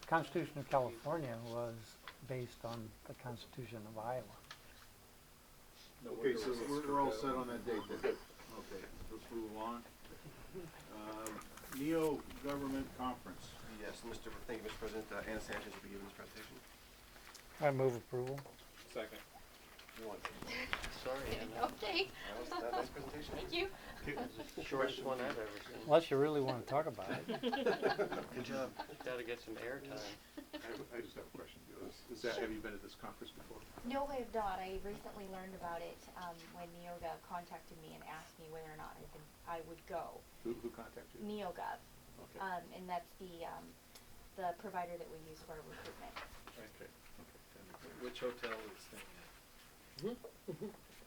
The Constitution of California was based on the Constitution of Iowa. No Okay, wonder so it was we're all screwed set up. on that date then? Okay, let's move along. NEO Government Conference. Yes, thank you, Mr. President. Anna Sanchez will be giving this presentation. I move approval. Second. Sorry, Anna. Okay, That was that nice presentation. thank you. It's the shortest one I've ever seen. Unless you really want to talk about it. Good job. Gotta get some airtime. I just have a question. Is that, have you been at this conference before? No, I have not. I recently learned about it when NeoGov contacted me and asked me whether or not I would go. Who contacted you? NeoGov, Okay. and that's the provider that we use for our recruitment. Okay. Which hotel is staying at?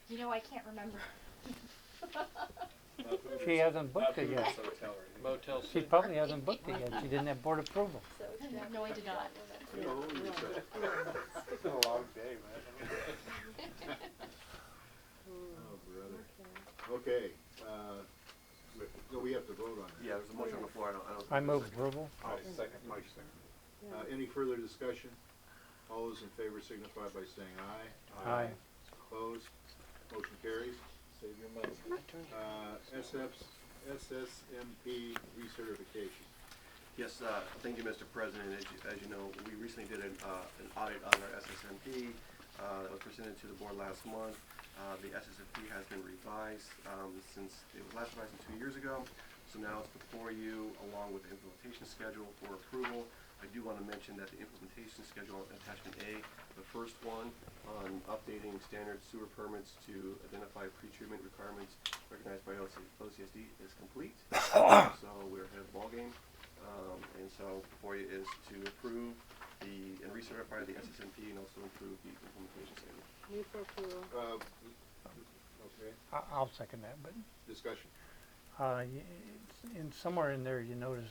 You know, I can't remember. She hasn't booked it yet. Motel She probably hasn't booked it yet. She didn't have board approval. No, I did not. You know, you said- It's been a long day, man. Oh, brother. Okay, so we have to vote on that. Yeah, there's a motion on the floor, I don't. I move approval. Second, Mike second. Any further discussion? All those in favor signify by saying aye. Aye. Opposed? Motion carries. Save your money. SSMP recertification. Yes, thank you, Mr. President. As you know, we recently did an audit on our SSMP that was presented to the board last month. The SSMP has been revised since it was last revised 2 years ago. So now it's before you, along with the implementation schedule for approval. I do want to mention that the implementation schedule, attachment A, the first one on updating standard sewer permits to identify pretreatment requirements recognized by OCSD is complete. So we're ahead of the ballgame. And so before you is to approve and recertify the SSMP and also improve the implementation schedule. Move for approval. Okay, I'll second that, but discussion. somewhere in there you notice,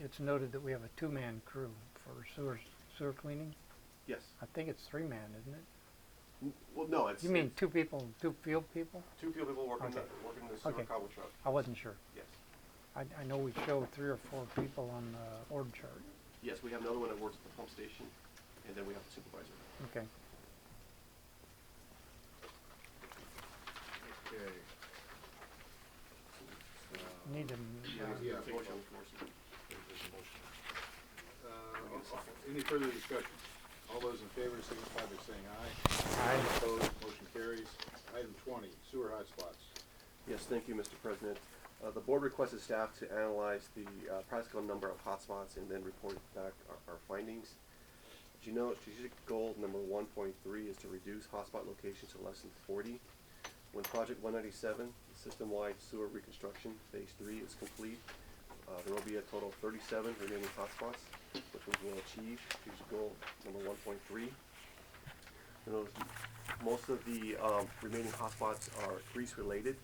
it's noted that we have a two-man crew for sewer cleaning. Yes. I think it's three-man, isn't it? Well, no, it's. You mean two people, two field people? Two people working Okay. working the sewer Okay. cobble truck. I wasn't sure. Yes. I know we show 3 or 4 people on the org chart. Yes, we have another one that works at the pump station, and then we have the supervisor. Okay. Okay. Need to, Yeah, Motion on the floor, sir. Any further discussion? All those in favor signify by saying aye. Aye. Opposed, motion carries. Item 20, sewer hotspots. Yes, thank you, Mr. President. The board requested staff to analyze the practical number of hotspots and then report back our findings. As you know, strategic goal number 1.3 is to reduce hotspot locations to less than 40. When Project 197, the system-wide sewer reconstruction, Phase 3, is complete, there will be a total of 37 remaining hotspots, which we will achieve strategic goal number 1.3. Most of the remaining hotspots are grease-related.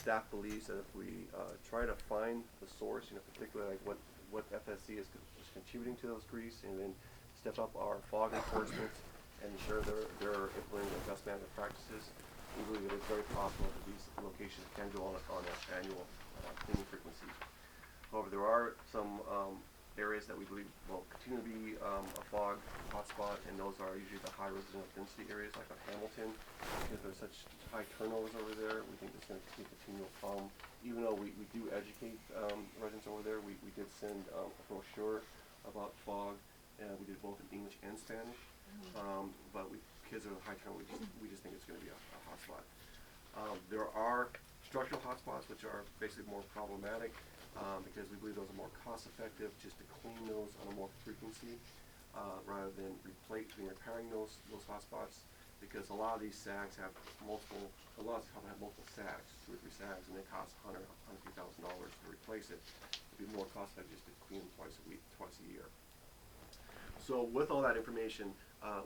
Staff believes that if we try to find the source, particularly like what FSC is contributing to those grease, and then step up our fog enforcement and ensure they're implementing the best management practices, we believe it is very possible that these locations can go on an annual cleaning frequency. However, there are some areas that we believe will continue to be a fog hotspot, and those are usually the high residential density areas like on Hamilton. Because there's such high turnovers over there, we think it's going to be a continual problem. Even though we do educate residents over there, we did send a brochure about fog, and we did both in English and Spanish. But kids are high turnover, we just think it's going to be a hotspot. There are structural hotspots which are basically more problematic. Because we believe those are more cost effective just to clean those on a more frequency rather than repairing those hotspots, because a lot of these sags have multiple sags, 2 or 3 sags, and they cost $100,000 to replace it. It'd be more cost effective just to clean them twice a year. So with all that information,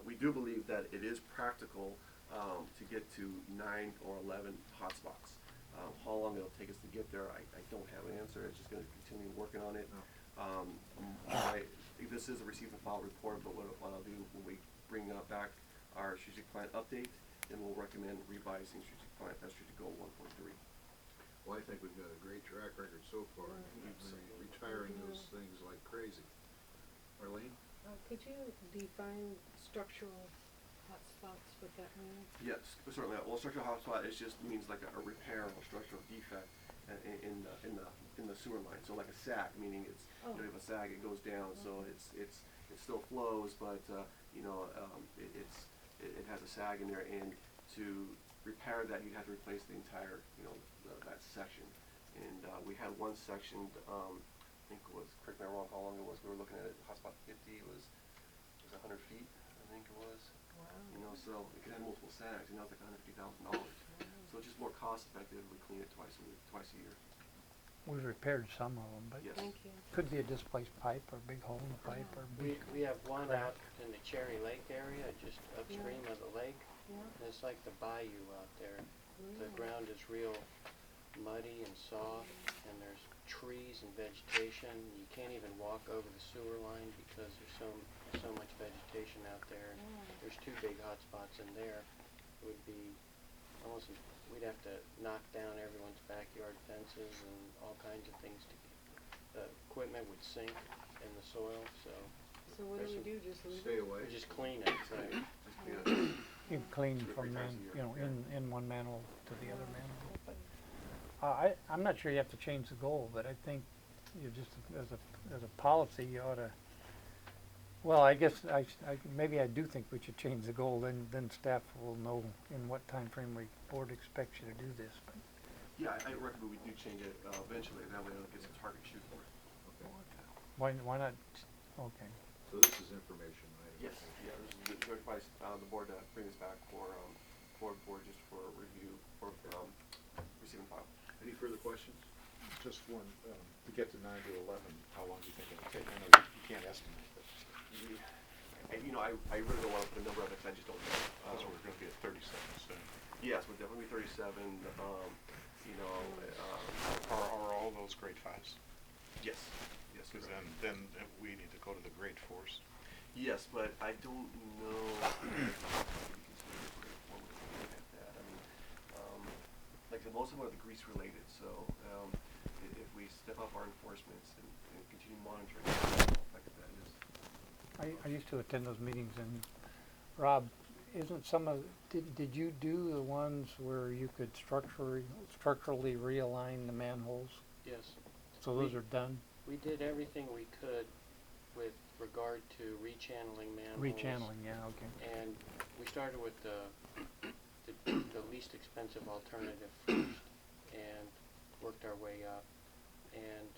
we do believe that it is practical to get to 9 or 11 hotspots. How long it'll take us to get there, I don't have an answer. It's just going to continue working on it. This is a receive and file report, but what I'll do when we bring back our strategic plan update, then we'll recommend revising strategic plan, strategic goal 1.3. Well, I think we've got a great track record so far. Retiring those things like crazy. Arlene? Could you define structural hotspots, what that means? Yes, certainly. Well, structural hotspot means like a repair or structural defect in the sewer line. So like a sag, meaning it's you have a sag, it goes down, so it still flows, but it has a sag in there, and to repair that, you'd have to replace the entire that section. And we had one section, I think it was, correct me if I'm wrong, how long it was. We were looking at it. Hotspot 50 was 100 feet, I think it was. Wow. So it could have multiple sags, and that was like $150,000. So it's just more cost effective if we clean it twice a year. we repaired some of them, but Yes. Thank you. could be a displaced pipe or a big hole in the pipe or a big We have one crack. out in the Cherry Lake area, just upstream of the lake. Yeah. And it's like the bayou out there. The Really? ground is real muddy and soft, and there's trees and vegetation. You can't even walk over the sewer line because there's so much vegetation out there. There's two big hot spots in there. It would be almost, we'd have to knock down everyone's backyard fences and all kinds of things to keep, the equipment would sink in the soil, so So what do we do, just leave Stay it? away. we just clean it, right? You can clean from Three man, times a year. you know, in one manhole to the other manhole. But I'm not sure you have to change the goal, but I think you just as a policy you ought to. Well, I guess maybe I do think we should change the goal. Then staff will know in what time frame we board expects you to do this. But Yeah, I recommend we do change it eventually, that way it'll get some target shoot for it. why not? Okay. So this is information, right? Yes, yeah, this is the advice, the board to bring this back for board just for review, for receiving file. Any further questions? Just one, to get to 9 to 11, how long do you think it'll take? I know you can't estimate, but And you know, I really don't want to put a number on it, 'cause I just don't know. that's what we're gonna be at 37, so. Yes, we're definitely 37, you know, Are all those grade 5s? yes, yes, Because correct. then we need to go to the grade 4s. Yes, but I don't know. Like I said, most of them are the grease related, so if we step up our enforcements and continue monitoring, how effective that is. I used to attend those meetings, and Rob, isn't some of did you do the ones where you could structurally realign the manholes? Yes. So those are done. We did everything we could with regard to rechanneling manholes. Rechanneling, yeah, okay. And we started with the least expensive alternative first and worked our way up. And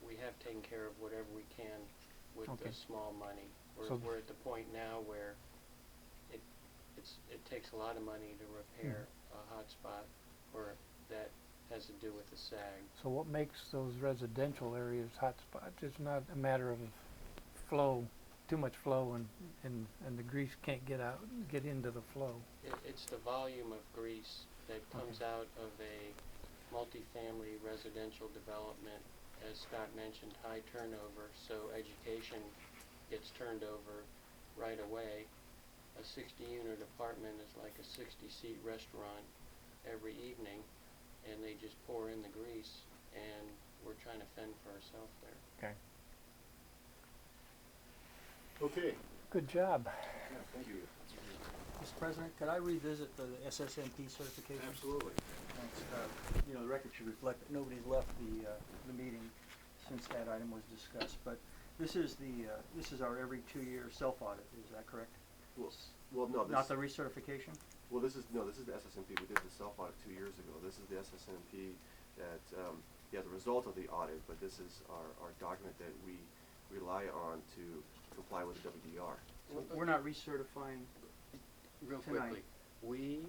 we have taken care of whatever we can with Okay. the small money. So We're at the point now where it takes a lot of money to repair a hot spot or that has to do with the sag. So what makes those residential areas hot spots? It's not a matter of flow, too much flow, and the grease can't get into the flow. It's the volume of grease that comes out of a multifamily residential development. As Scott mentioned, high turnover, so education gets turned over right away. A 60-unit apartment is like a 60-seat restaurant every evening, and they just pour in the grease, and we're trying to fend for ourselves there. Okay. Okay. Good job. Yeah, thank you. Mr. President, could I revisit the SSMP certification? Absolutely. Thanks. You know, the record should reflect that nobody's left the meeting since that item was discussed, but this is our every 2-year self-audit, is that correct? Well, no, this Not the recertification? Well, this is the SSMP. We did the self-audit 2 years ago. This is the SSMP that, the result of the audit, but this is our document that we rely on to comply with the WDR. We're not recertifying Real tonight. quickly,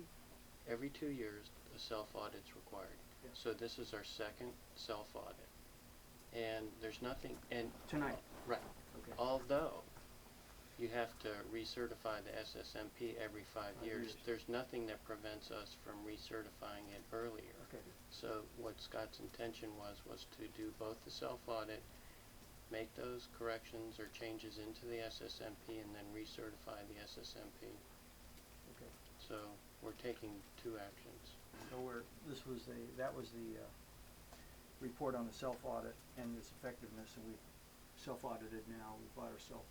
every 2 years, a self-audit's required. Yes. So this is our second self-audit. And there's nothing, and. Tonight. Right. Okay. Although, you have to recertify the SSMP every 5 years. There's nothing that prevents us from recertifying it earlier. Okay. So what Scott's intention was to do both the self-audit, make those corrections or changes into the SSMP, and then recertify the SSMP. Okay. So we're taking 2 actions. So that was the report on the self-audit and its effectiveness, and we self-audited now. We bought ourselves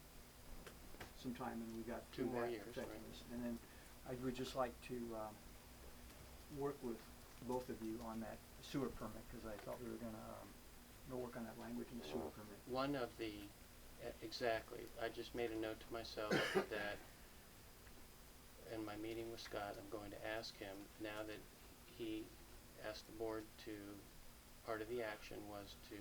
some time, and we got 2 more that years, right? effectiveness. And then I would just like to work with both of you on that sewer permit, because I thought we were going to work on that language in the sewer permit. One of the, exactly, I just made a note to myself that in my meeting with Scott, I'm going to ask him, now that he asked the board to, part of the action was to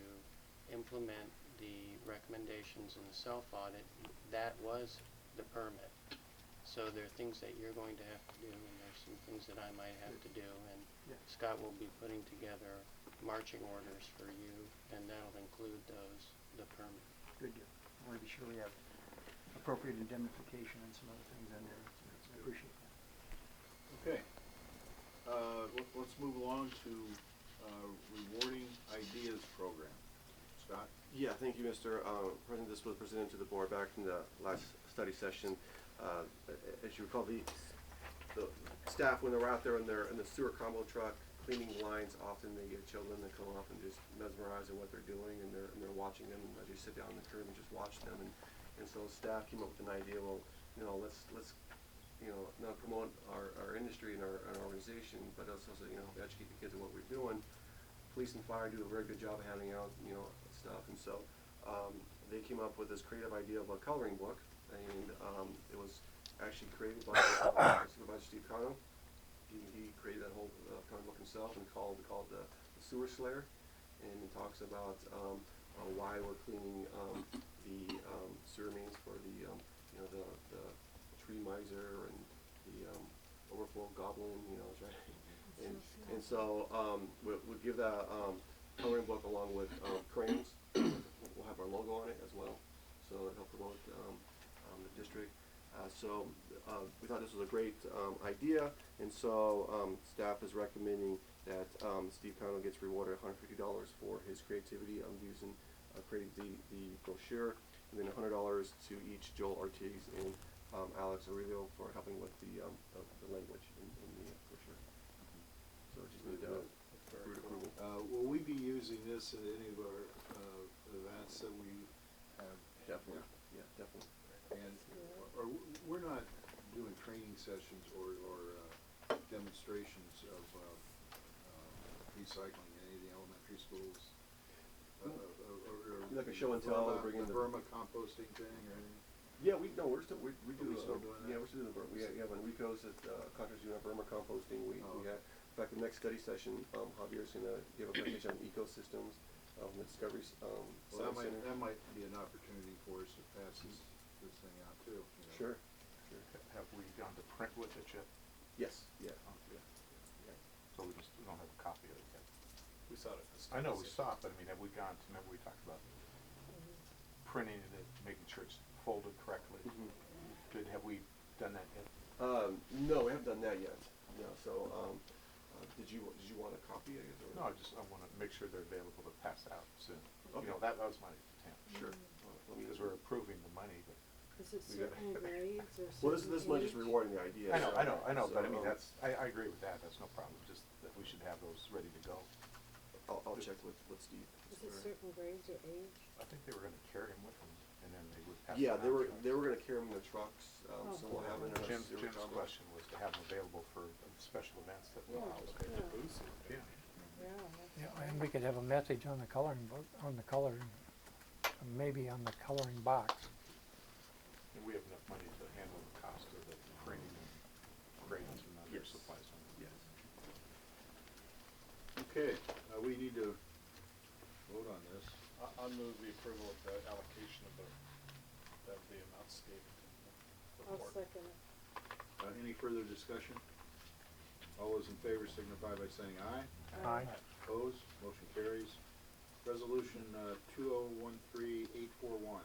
implement the recommendations in the self-audit, that was the permit. So there are things that you're going to have to do, and there's some things that I might have to do, and Yeah. Scott will be putting together marching orders for you, and that'll include the permit. Good deal. I want to be sure we have appropriate indemnification and some other things in there. I appreciate that. Okay. let's move along to, rewarding ideas program. Scott? Yeah, thank you, Mr. President. This was presented to the board back in the last study session. As you recall, the staff, when they're out there in the sewer combo truck cleaning lines, often they get children that come up and just mesmerized at what they're doing, and they're watching them, and as you sit down in the curb and just watch them, and so staff came up with an idea. Well, let's not promote our industry and our organization, but also educate the kids on what we're doing. Police and fire do a very good job of handing out stuff, and so they came up with this creative idea of a coloring book, and it was actually created by Supervisor Steve Cano. He created that whole coloring book himself and called the Sewer Slayer, and it talks about why we're cleaning the sewer mains for the tree miser and the overflow goblin, and so we'll give that coloring book along with crayons. We'll have our logo on it as well, so it'll help promote the district. So we thought this was a great idea, and so staff is recommending that Steve Connell gets rewarded $150 for his creativity using creating the brochure, and then $100 to each Joel Ortiz and Alex Aurelio for helping with the language in the brochure. So just need root approval. Will we be using this at any of our events that we have? Definitely, yeah, definitely. And we're not doing training sessions or demonstrations of recycling in any of the elementary schools? Like a show and tell, bring in the Burma composting thing or anything? Yeah, we do. Are we still doing that? Yeah, we're still doing the Burma. We have Enrico's at Contra's doing our Burma composting. We have, in fact, the next study session, Javier's going to give a presentation on ecosystems of the Discovery Well, Center. that might be an opportunity for us to pass this thing out too. Sure. Have we gone to print with it yet? Yes. Yeah. Oh, yeah. So we don't have a copy of it yet. We saw it at the I know we study saw it, but I mean, have we gone to, remember we talked about printing it, making sure it's folded correctly? Have we done that yet? No, we haven't done that yet. No. So, did you want a copy of it? Or? No, I want to make sure they're available to pass out soon. Okay. That was my intent. Sure. Because we're approving the money, but. Is it certain grades or Well, certain this money is age? rewarding the idea. I know, So, but I mean, I agree with that, that's no problem, just that we should have those ready to go. I'll check with Steve. Is it certain grades or age? I think they were gonna carry them with them, and then they would pass Yeah, them out. they were going to carry them in the trucks, so we'll have them in our Jim's sewer combo. question was to have them available for special events that we Yeah, host. yeah. Yeah. Yeah, that's Yeah, and we could have a message on the coloring book, maybe on the coloring box. And we have enough money to handle the cost of the printing and crayons and other Yes. supplies. Yes. Okay, we need to vote on this. I'll move the approval of the allocation of the amount stated in the I'll report. second it. Any further discussion? All those in favor signify by saying aye. Aye. Opposed? Motion carries. Resolution 2013841.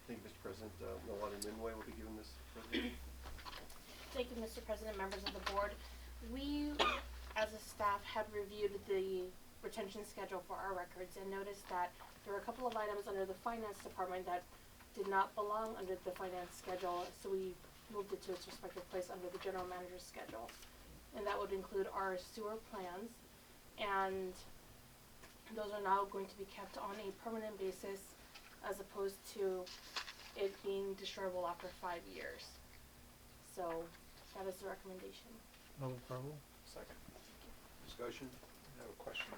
Thank you, Mr. President. Milwaukee Minway will be giving this presentation. Thank you, Mr. President, members of the board. We, as a staff, had reviewed the retention schedule for our records and noticed that there were a couple of items under the finance department that did not belong under the finance schedule, so we moved it to its respective place under the general manager's schedule. And that would include our sewer plans, and those are now going to be kept on a permanent basis as opposed to it being destroyable after 5 years. So that is the recommendation. Move approval. Second. Discussion? I have a question.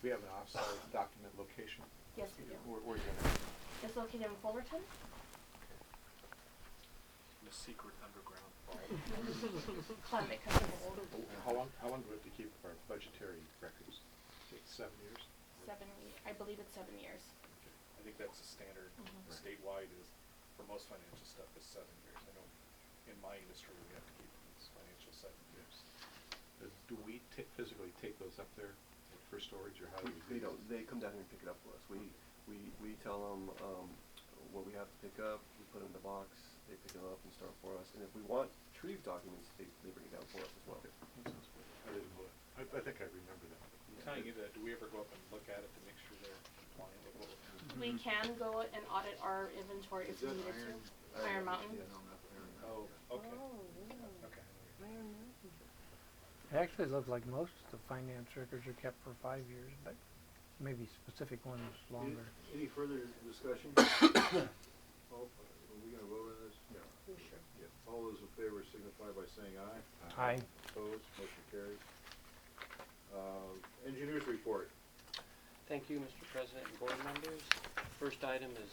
We have an off-site document location. Yes, we do. Where are you gonna? It's located in Fullerton. The secret underground Climate control. How long do we have to keep our budgetary records? 7 years? I believe it's 7 years. I think that's the standard statewide is, for most financial stuff, is 7 years. I know in my industry, we have to keep these financial 7 years. Do we physically take those up there for storage, or how do we? They don't. They come down here and pick it up for us. We tell them what we have to pick up. We put it in the box. They pick it up and store it for us. And if we want retrieve documents, they bring it down for us as well. Okay, that sounds good. I didn't know that. I think I remember that. Telling you that, do we ever go up and look at it to make sure they're compliant with what we're We can go and audit our inventory if Is we that needed Iron? to. Iron Mountain. Yeah, no, not Iron Mountain. Oh, okay. Oh, yeah. Okay. Iron Mountain. It actually looks like most of the finance records are kept for 5 years, but maybe specific ones longer. Any further discussion? Oh, are we gonna vote on this? Yeah. We sure. Yeah. All those in favor signify by saying aye. Aye. Opposed, motion carries. Engineers report. Thank you, Mr. President and board members. First item is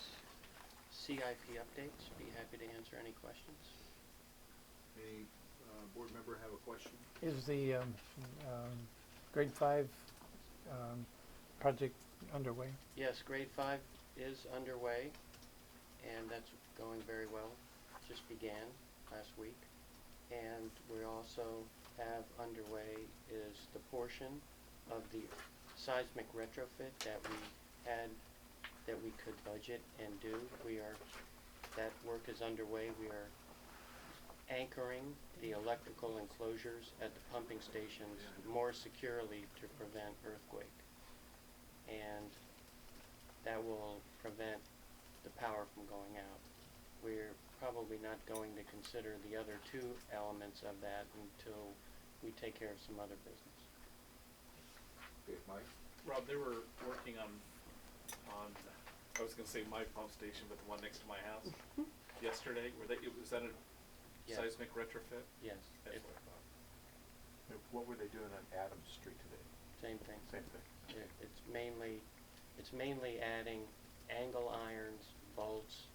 CIP updates. Be happy to answer any questions. Any board member have a question? Is the grade 5 project underway? Yes, grade 5 is underway, and that's going very well. Just began last week. And we also have underway is the portion of the seismic retrofit that we had, that we could budget and do. That work is underway. We are anchoring the electrical enclosures at the pumping stations more securely to prevent earthquake. And that will prevent the power from going out. We're probably not going to consider the other two elements of that until we take care of some other business. Okay, Mike? Rob, they were working on, I was gonna say my pump station, but the one next to my house yesterday. Was that a Yes. seismic retrofit? Yes, That's it- what I thought. What were they doing on Adams Street today? same thing. Same thing. It's mainly adding angle irons, bolts,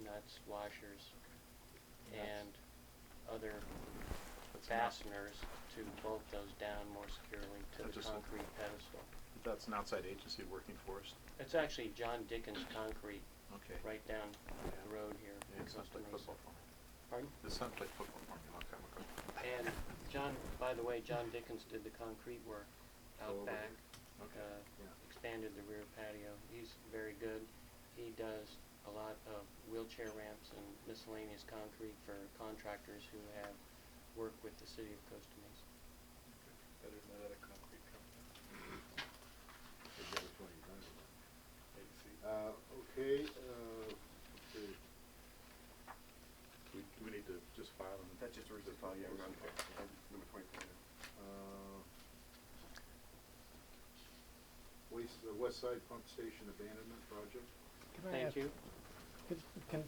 nuts, washers, and other fasteners to bolt those down more securely to That's the just a- concrete pedestal. That's an outside agency working for us? It's actually John Dickens Concrete Okay. right down the road here. Yeah, in it sounds Costa like Mesa. football for me. Pardon? This sounds like football for me, okay, okay. And John, by the way, John Dickens did the concrete work out over back, Okay. Yeah. expanded the rear patio. He's very good. He does a lot of wheelchair ramps and miscellaneous concrete for contractors who have worked with the city of Costa Mesa. Better than that other concrete company. Okay, okay. Do we need to just file them? That's just a file, yeah, we're on number 24 now. West Side Pump Station Abandonment Project. Can I Thank ask- you.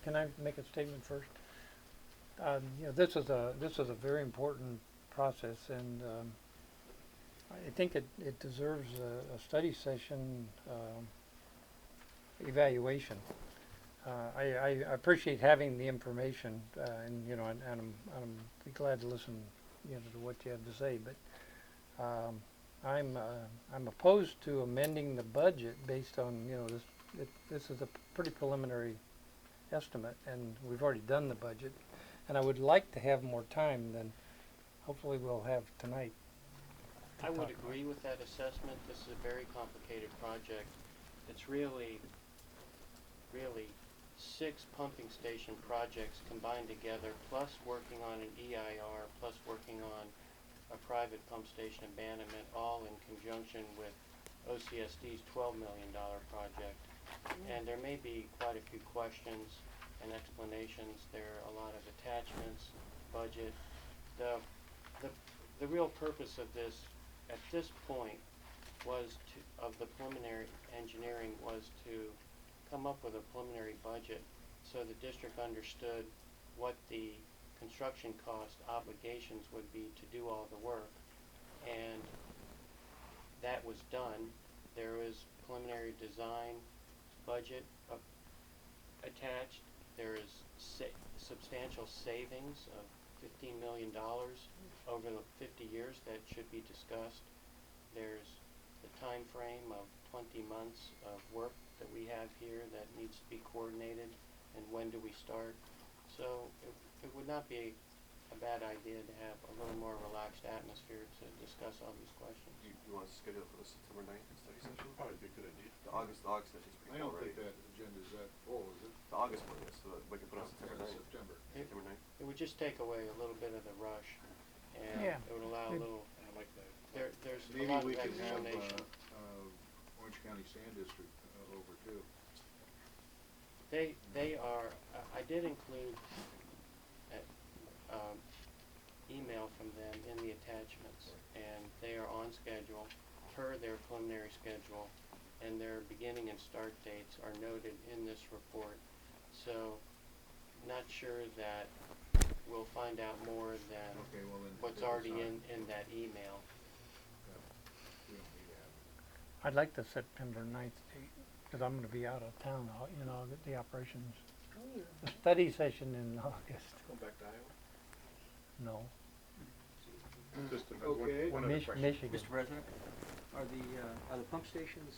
Can I make a statement first? You know, this is a very important process, and I think it deserves a study session evaluation. I appreciate having the information, and you know, and I'm be glad to listen, you know, to what you have to say. But I'm opposed to amending the budget based on, you know, this is a pretty preliminary estimate, and we've already done the budget, and I would like to have more time than hopefully we'll have tonight. I would agree with that assessment. This is a very complicated project. It's really 6 pumping station projects combined together, plus working on an EIR, plus working on a private pump station abandonment, all in conjunction with OCSD's $12 million project. And there may be quite a few questions and explanations. There are a lot of attachments, budget. The real purpose of this, at this point, of the preliminary engineering was to come up with a preliminary budget so the district understood what the construction cost obligations would be to do all the work. And that was done. There was preliminary design budget attached. There is substantial savings of $15 million over the 50 years that should be discussed. There's the time frame of 20 months of work that we have here that needs to be coordinated, and when do we start. So it would not be a bad idea to have a little more relaxed atmosphere to discuss all these questions. You want us to schedule it for the September 9th study session? Probably be a good idea. The August session's I pretty don't full already. think that agenda is that full, is it? The August one is, so that we can put on September 9th. September. September 9th. It would just take away a little bit of the rush, and Yeah. it would allow a It- little, I like that. there's a Maybe lot we of can have, explanation. Orange County Sand District, over too. They are, I did include an email from them in the attachments, and they are on schedule, per their preliminary schedule, and their beginning and start dates are noted in this report. So, not sure that we'll find out more than Okay, well then. what's take already this on. in that email. We don't need to have it. I'd like the September 9th date, because I'm gonna be out of town, you know, the operations. The study session in August, Going back to Iowa? no, Just Okay. one other question. Michigan. Mr. President, are the pump stations,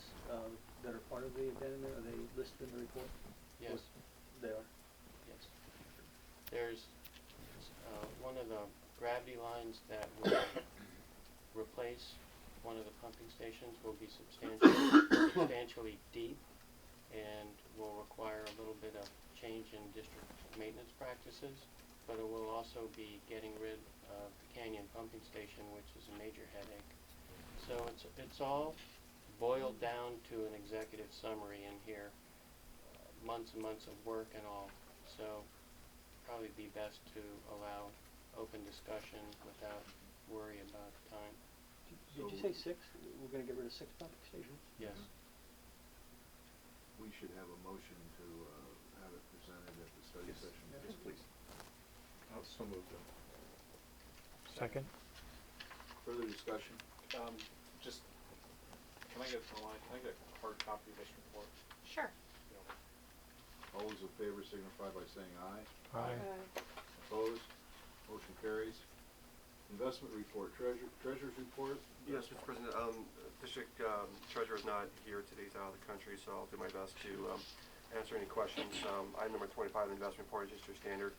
that are part of the abandonment, are they listed in the report? Yes, They are. yes. There's, one of the gravity lines that will replace one of the pumping stations will be substantially deep and will require a little bit of change in district maintenance practices, but it will also be getting rid of the canyon pumping station, which is a major headache. So it's all boiled down to an executive summary in here, months and months of work and all. So probably be best to allow open discussion without worry about time. Did you say 6? We're gonna get rid of 6 pumping stations? Yes. We should have a motion to, have it presented at the study session. Yes, please. I'll so move them. second. Further discussion? Just, can I get online, can I get a hard copy of this report? Sure. You know, All those in favor signify by saying aye. Aye. Opposed? Motion carries. Investment report, treasurer's report? Yes, Mr. President, District Treasurer is not here today, he's out of the country, so I'll do my best to answer any questions. Item number 25, investment report is just your standard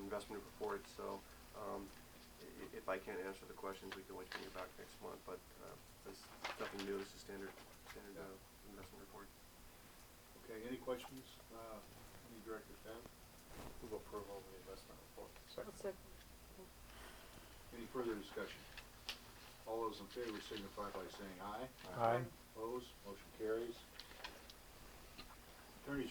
investment report, so if I can't answer the questions, we can always bring it back next month, but there's nothing new, this is standard investment report. Okay, any questions, any directors have? Move approval of the investment report. Any further discussion? All those in favor signify by saying aye. Aye. Opposed? Motion carries. Attorneys,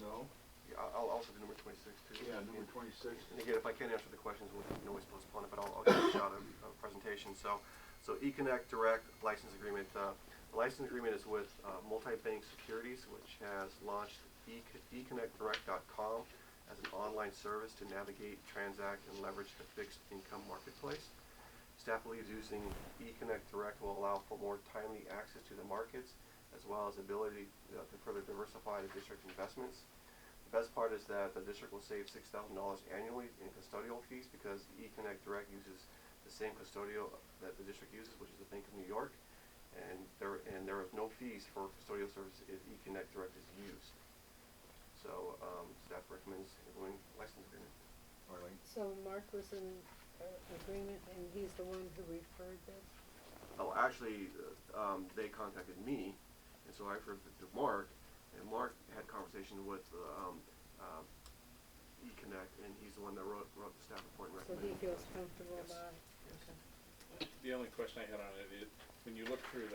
no. Yeah, I'll also do number 26 too. Yeah, number 26. And again, if I can't answer the questions, we can always postpone it, but I'll give a shot of presentation. So eConnect Direct license agreement. The license agreement is with Multi-Bank Securities, which has launched eConnectDirect.com as an online service to navigate, transact, and leverage the fixed income marketplace. Staff believes using eConnect Direct will allow for more timely access to the markets, as well as ability to further diversify the district investments. The best part is that the district will save $6,000 annually in custodial fees because eConnect Direct uses the same custodial that the district uses, which is the Bank of New York, and there are no fees for custodial services if eConnect Direct is used. So staff recommends implementing license agreement. Arlene? So Mark was in agreement and he's the one who referred this? Oh, actually, they contacted me, and so I referred to Mark, and Mark had conversation with eConnect, and he's the one that wrote the staff report and So recommended. he feels comfortable Yes. about it? Yes. The only question I had on it, when you look through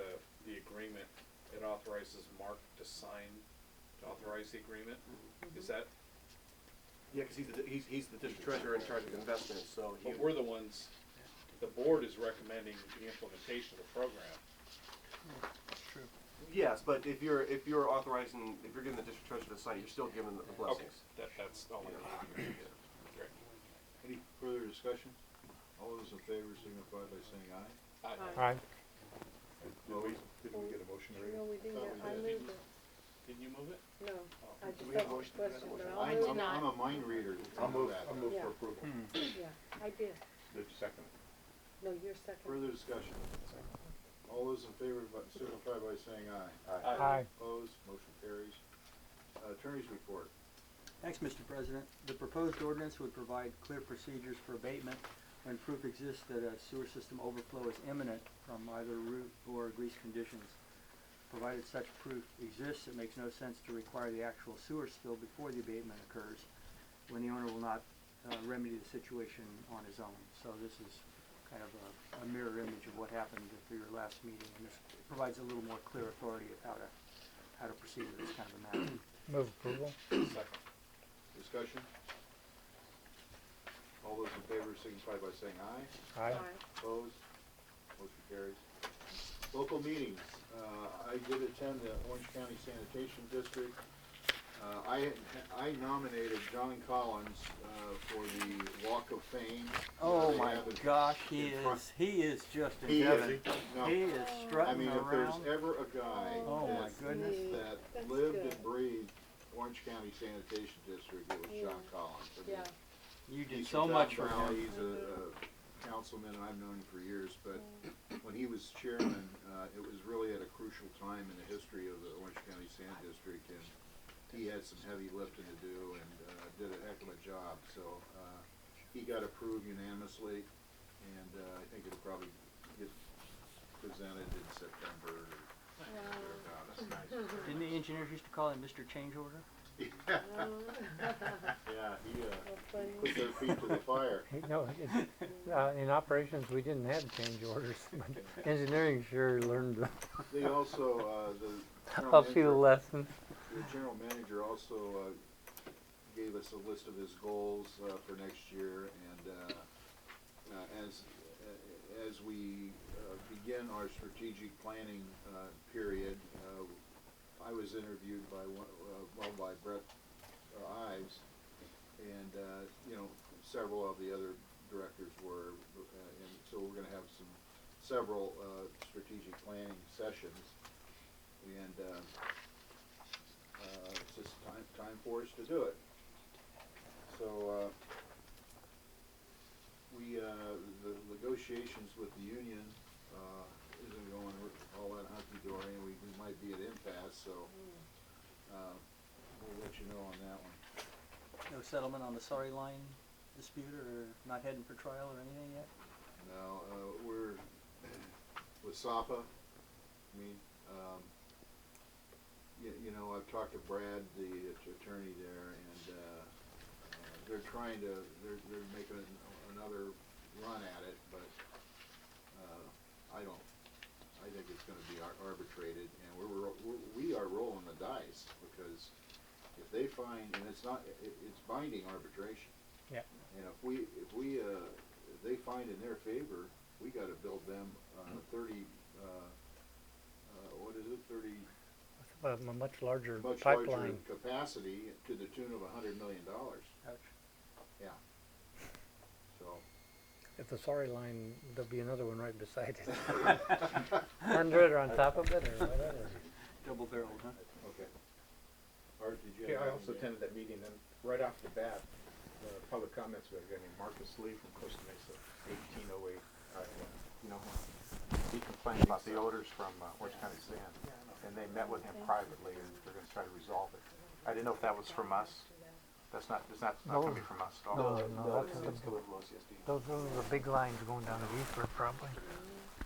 the agreement, it authorizes Mark to sign, to authorize the agreement. Is that, Yeah, because he's the district treasurer in charge of investments, so he. but we're the ones, the board is recommending the implementation of the program. Yes, but if you're authorizing, if you're giving the district treasurer to sign, you're still giving the blessings. Okay, that's all I need. Great. Any further discussion? All those in favor signify by saying aye. Aye. Did we get a motion already? No, we didn't, Thought we I did. moved it, Didn't you move it? no, I Do just we have asked motion? a question, but I'll I'm, move, I'm a mind reader. I'll move Yeah. for approval. yeah, I did, Did you second? no, you're second. Further discussion? All those in favor signify by saying aye. Aye. Opposed? Motion carries. Attorney's report. Thanks, Mr. President. The proposed ordinance would provide clear procedures for abatement when proof exists that a sewer system overflow is imminent from either root or grease conditions. Provided such proof exists, it makes no sense to require the actual sewer spill before the abatement occurs, when the owner will not remedy the situation on his own. So this is kind of a mirror image of what happened at your last meeting, and this provides a little more clear authority of how to proceed with this kind of a matter. Move approval. Second. Discussion? All those in favor signify by saying aye. Aye. Opposed? Motion carries. Local meetings. I did attend the Orange County Sanitation District. I nominated John Collins for the Walk of Fame. Oh They my have it gosh, in front. he is just in He is. heaven. No. He is I strutting mean, if around. there's ever a guy Oh my that, goodness. that That's lived good. and breathed Orange County Sanitation District, it was John Collins. I mean, Yeah. You did he's so from much Down for Valley. him. He's a councilman, and I've known him for years, but when he was chairman, it was really at a crucial time in the history of the Orange County Sand District, and he had some heavy lifting to do and did a heck of a job. So he got approved unanimously, and I think it'll probably get presented in September or thereabouts. Didn't the engineers used to call him Mr. Change Order? Yeah, he put their feet to the fire. No, in operations, we didn't have change orders, but engineering sure learned They also, the a few general lessons. general manager also gave us a list of his goals for next year, and as we begin our strategic planning period, I was interviewed by by Brett Ives, and several of the other directors were, and so we're going to have several strategic planning sessions, and it's just time for us to do it. So the negotiations with the union isn't going all that hunky-dory, and we might be at impasse, so we'll let you know on that one. No settlement on the sorry line dispute, or not heading for trial or anything yet? Now, we're with SAPA, I've talked to Brad, the attorney there, and they're making another run at it, but I think it's gonna be arbitrated, and we are rolling the dice, because if they find, and it's binding arbitration. Yeah. And if they find in their favor, we gotta build them 30, what is it, 30? A much larger Much pipeline. larger capacity to the tune of $100 million. Ouch. Yeah. So. If the sorry line, there'll be another one right beside it. Under it or on top of it or whatever. Double barreled, huh? Okay. Art, did you Yeah, have I also attended that meeting, and right off the bat, the public comments, we had a guy named Marcus Lee from Costa Mesa, 1808. He complained about the odors from Orange County Sand, and they met with him privately, and they're going to try to resolve it. I didn't know if that was from us. It's not coming from us at all. No, that's It's coming from OCSD. those are the big lines going down to Eastward probably.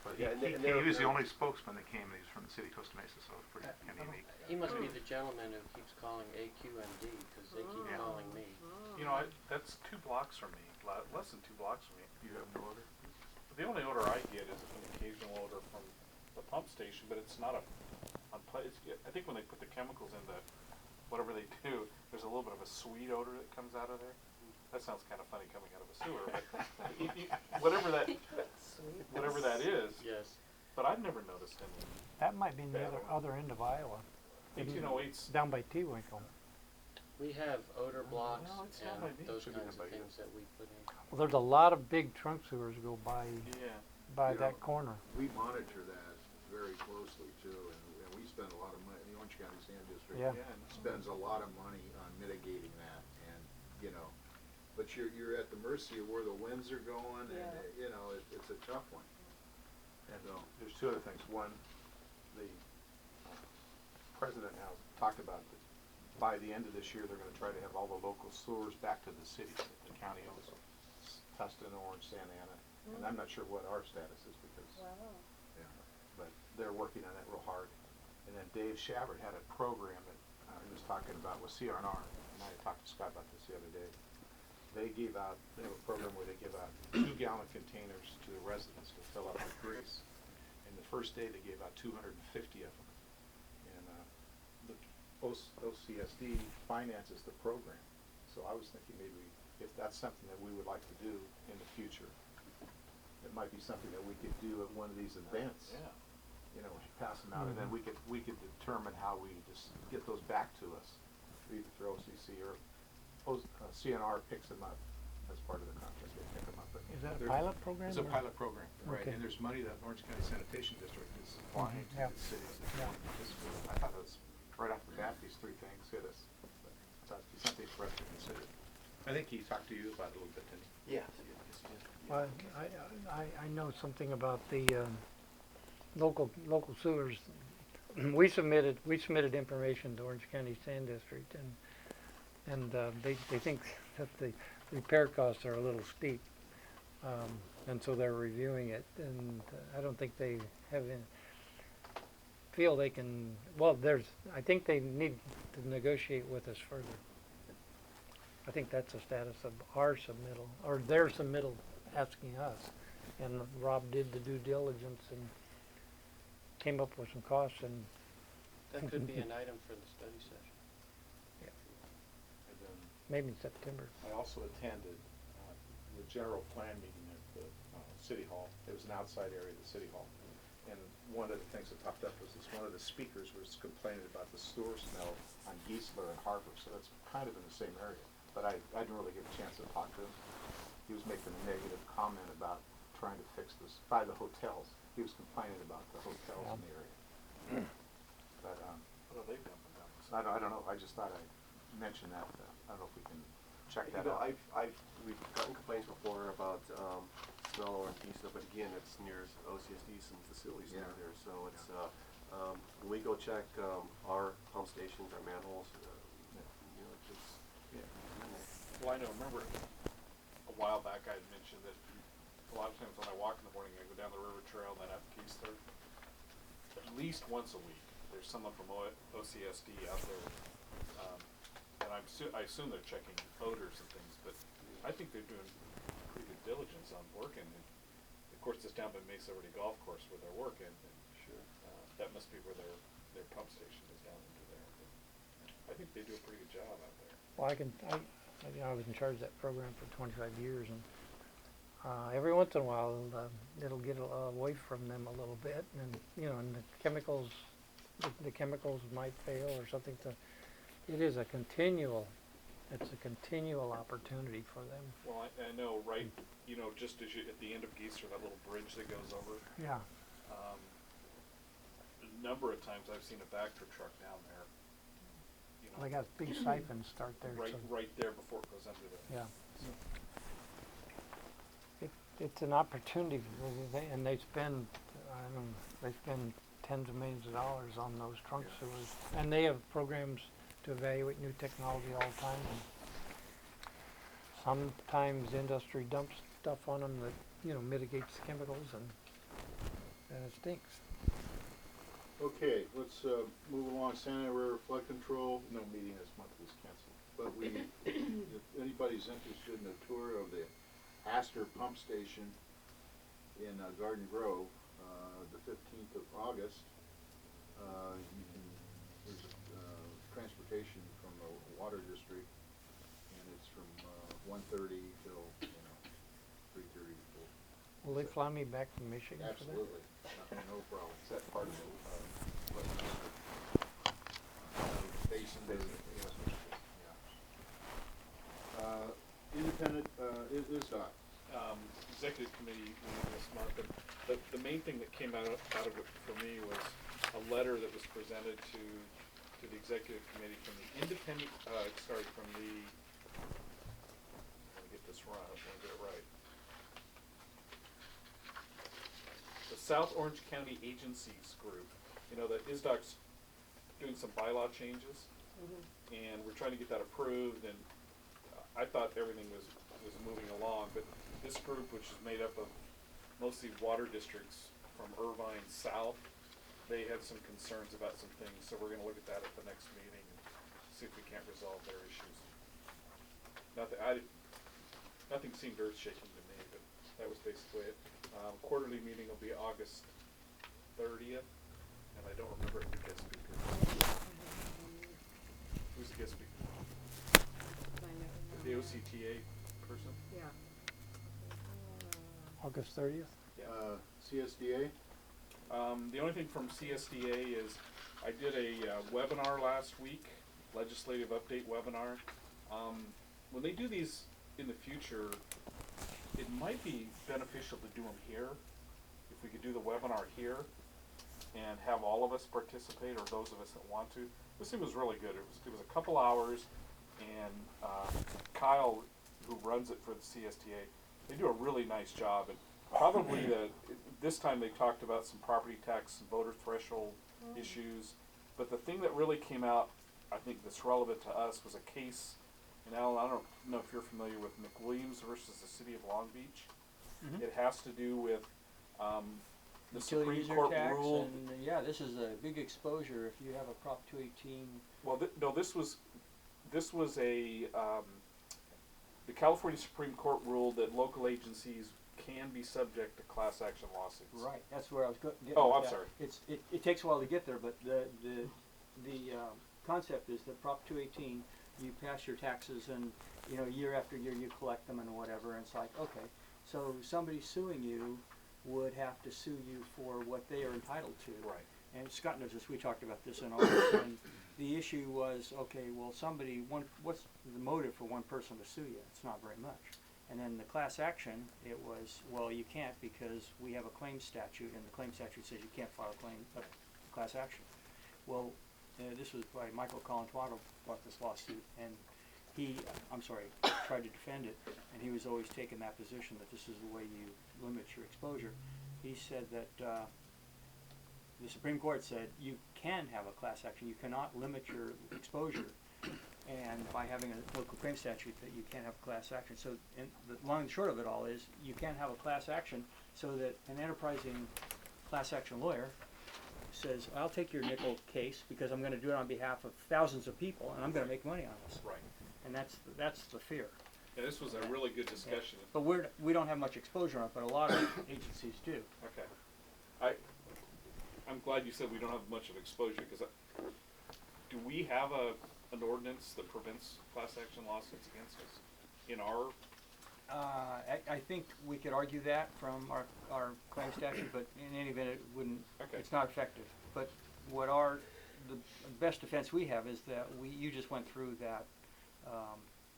But Yeah, and he was the only spokesman that came, and he's from the city of Costa Mesa, so it's pretty kind of unique. He must be the gentleman who keeps calling AQMD, because they keep Yeah. calling me. You know, that's 2 blocks from me, less than 2 blocks from me. You have no odor? The only odor I get is an occasional odor from the pump station, but it's not I think when they put the chemicals in whatever they do, there's a little bit of a sweet odor that comes out of there. That sounds kind of funny coming out of a sewer, but whatever that is. Yes. But I've never noticed any. That might be in the Bad other end of Iowa. 1808's Down by T-Winkle. We have odor blocks no, it's and not by me. those Should be kinds done of by you. things that we put in. Well, there's a lot of big trunk sewers go by Yeah. that corner. We monitor that very closely too, and we spend a lot of money, the Orange County Sand District Yeah. spends a lot of money on mitigating that, and, but you're at the mercy of where the winds are going, and, it's a tough one. And So, there's 2 other things. One, the president now talked about that by the end of this year, they're going to try to have all the local sewers back to the city. The county owns Tustin, Orange, Santa Ana, and I'm not sure what our status is because, but they're working on that real hard. And then Dave Shavard had a program that he was talking about with CRNR, and I talked to Scott about this the other day. they have a program where they give out 2-gallon containers to the residents to fill up with grease. And the first day they gave out 250 of them. And the OCSD finances the program. So I was thinking maybe if that's something that we would like to do in the future, it might be something that we could do at one of these events. Yeah. You know, pass them out, and then we could determine how we just get those back to us, either through OCC or CNR picks them up as part of the contract. They pick them up. Is that a pilot program? It's a or- pilot program, right? Okay. And there's money that Orange County Sanitation District is supplying to Yeah. the cities that Yeah. want to participate. I thought it was right off the bat, these 3 things hit us. But I thought it'd be something for us to consider. I think he talked to you about it a little bit, didn't he? Yes. Well, I know something about the local sewers. We submitted information to Orange County Sand District, and they think that the repair costs are a little steep, and so they're reviewing it. And I don't think they feel they can. Well, I think they need to negotiate with us further. I think that's the status of our submittal, or their submittal asking us. And Rob did the due diligence and came up with some costs, and That could be an item for the study session. And then maybe in September. I also attended the general plan meeting at the City Hall. It was an outside area of the City Hall. And one of the things that popped up was this, one of the speakers was complaining about the sewer smell on Geisler and Harbor, so that's kind of in the same area. But I didn't really get a chance to talk to him. He was making a negative comment about trying to fix this by the hotels. He was complaining about the hotels in the area. But What are they dumping down? I don't know. I just thought I'd mention that. I don't know if we can check You that know, out. we've gotten complaints before about smell or pizza, but again, it's near OCSD, some facilities near there, so it's when we go check our pump stations, our manholes, you know, it's Well, I know, remember a while back I had mentioned that a lot of times when I walk in the morning, I go down the river trail and then up Keystone. At least once a week, there's someone from OCSD out there. And I assume they're checking odors and things, but I think they're doing pretty good diligence on working. And of course, it's down by Mesa already golf course where they're working. And that must be where their pump station is down into there. But I think they do a pretty good job out there. Well, I was in charge of that program for 25 years, and every once in a while it'll get away from them a little bit, and and the chemicals might fail or something. It is a continual opportunity for them. Well, I know, right, just as you, at the end of Geisler, that little bridge that goes over, Yeah. a number of times I've seen a Vector truck down there. Well, they got big siphons start there. Right there before it goes under the. Yeah. It's an opportunity, and they spend tens of millions of dollars on those trunk sewers, and they have programs to evaluate new technology all the time. And sometimes industry dumps stuff on them that mitigates chemicals, and it stinks. Okay, let's move along. Sanitary flood control. No meeting this month was canceled. But if anybody's interested in a tour of the Astor Pump Station in Garden Grove, the 15th of August, there's transportation from the water district, and it's from 1:30 till 3:30. Will they fly me back from Michigan for that? Absolutely, no problem. Is that part of the basin? Independent ISDOT. Executive committee meeting this month, and the main thing that came out of it for me was a letter that was presented to the executive committee from the independent, I'm gonna get this right, I'm gonna get it right. The South Orange County Agencies Group, the ISDOC's doing some bylaw changes, and we're trying to get that approved, and I thought everything was moving along, but this group, which is made up of mostly water districts from Irvine south, they had some concerns about some things, so we're gonna look at that at the next meeting and see if we can't resolve their issues. Not that nothing seemed earth-shaking to me, but that was basically it. Quarterly meeting will be August 30th, and I don't remember who the guest speaker is. Who's the guest speaker? The OCTA person? Yeah. August 30th? CSDA? The only thing from CSDA is I did a webinar last week, legislative update webinar. When they do these in the future, it might be beneficial to do them here. If we could do the webinar here and have all of us participate, or those of us that want to. This thing was really good. It was a couple hours, and Kyle, who runs it for the CSTA, they do a really nice job. And probably this time they talked about some property tax and voter threshold issues. But the thing that really came out, I think that's relevant to us, was a case. And Alan, I don't know if you're familiar with McWilliams versus the City of Long Beach. Mhm. It has to do with the Utility Supreme user Court tax, rule. and yeah, this is a big exposure if you have a Prop 218. Well, no, this was a the California Supreme Court ruled that local agencies can be subject to class action lawsuits. Right, that's where I was getting. Oh, with I'm that. sorry. It takes a while to get there, but the concept is that Prop 218, you pass your taxes, and year after year you collect them and whatever, and it's like, okay, so somebody suing you would have to sue you for what they are entitled to. Right. And Scott knows this. We talked about this in August, and the issue was, okay, well, what's the motive for one person to sue you? It's not very much. And then the class action, it was, well, you can't because we have a claim statute, and the claim statute says you can't file a class action. Well, this was by Michael Colantuono brought this lawsuit, and he, tried to defend it, and he was always taking that position that this is the way you limit your exposure. He said that the Supreme Court said you can have a class action. You cannot limit your exposure, and by having a local claim statute that you can't have a class action. So the long and short of it all is you can't have a class action so that an enterprising class action lawyer says, I'll take your nickel case because I'm going to do it on behalf of thousands of people, and I'm going to make money on this. Right. And that's the fear. Yeah, this was a really good discussion. But we don't have much exposure on it, but a lot of agencies do. Okay. I'm glad you said we don't have much of exposure, because do we have an ordinance that prevents class action lawsuits against us in our? I think we could argue that from our claim statute, but in any event, it wouldn't. Okay. It's not effective. But the best defense we have is that you just went through that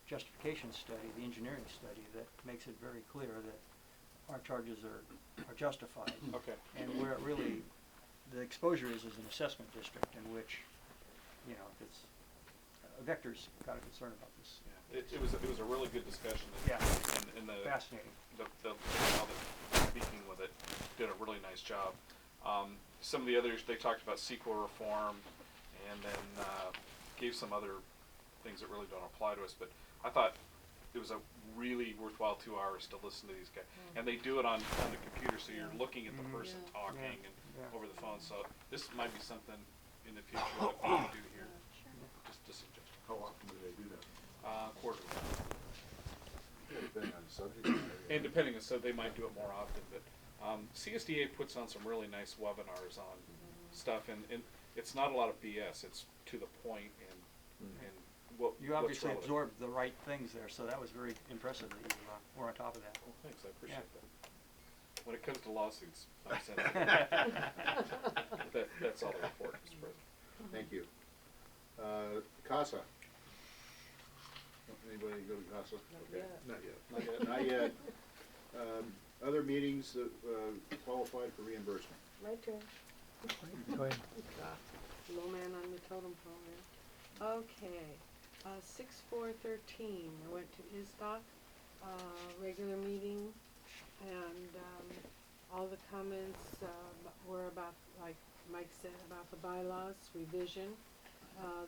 justification study, the engineering study, that makes it very clear that our charges are justified. Okay. And where it really, the exposure is an assessment district in which, it's Vector's got a concern about this. Yeah. It was a really good discussion. Yeah. And the Fascinating. The gal that speaking with it did a really nice job. Some of the others, they talked about CEQA reform, and then gave some other things that really don't apply to us. But I thought it was a really worthwhile 2 hours to listen to these guys. And they do it on the computer, so you're looking at the person talking and over the phone. So this might be something in the future that we can do here. Just a suggestion. How often do they do that? Quarterly. Depending on the subject. And depending on, so they might do it more often, but CSDA puts on some really nice webinars on stuff, and it's not a lot of BS. It's to the point, and what You obviously what's relevant. absorbed the right things there, so that was very impressive that you were on top of that. Well, thanks. I appreciate that. When it comes to lawsuits, I'm sensitive. That's all the report, Mr. President. Thank you. Casa. Anybody go to Casa? Okay. Not Not yet. yet. Not yet. Other meetings that qualified for reimbursement. My turn. Go ahead. Low man on the totem pole there. Okay, 6/4/13, I went to ISDOC, regular meeting, and all the comments were about, like Mike said, about the bylaws revision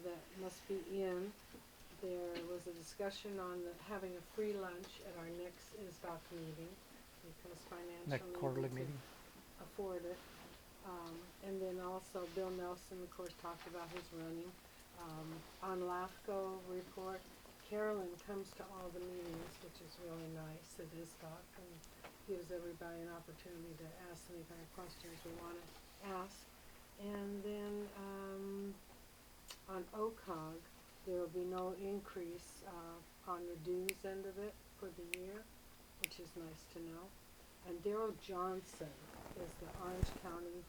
that must be in. There was a discussion on having a free lunch at our next ISDOC meeting because financially Next quarterly we could meeting. afford it. And then also Bill Nelson, of course, talked about his running. On LAFCO report, Carolyn comes to all the meetings, which is really nice at ISDOC, and gives everybody an opportunity to ask any kind of questions we want to ask. And then on OCOG, there will be no increase on the dues end of it for the year, which is nice to know. And Daryl Johnson is the Orange County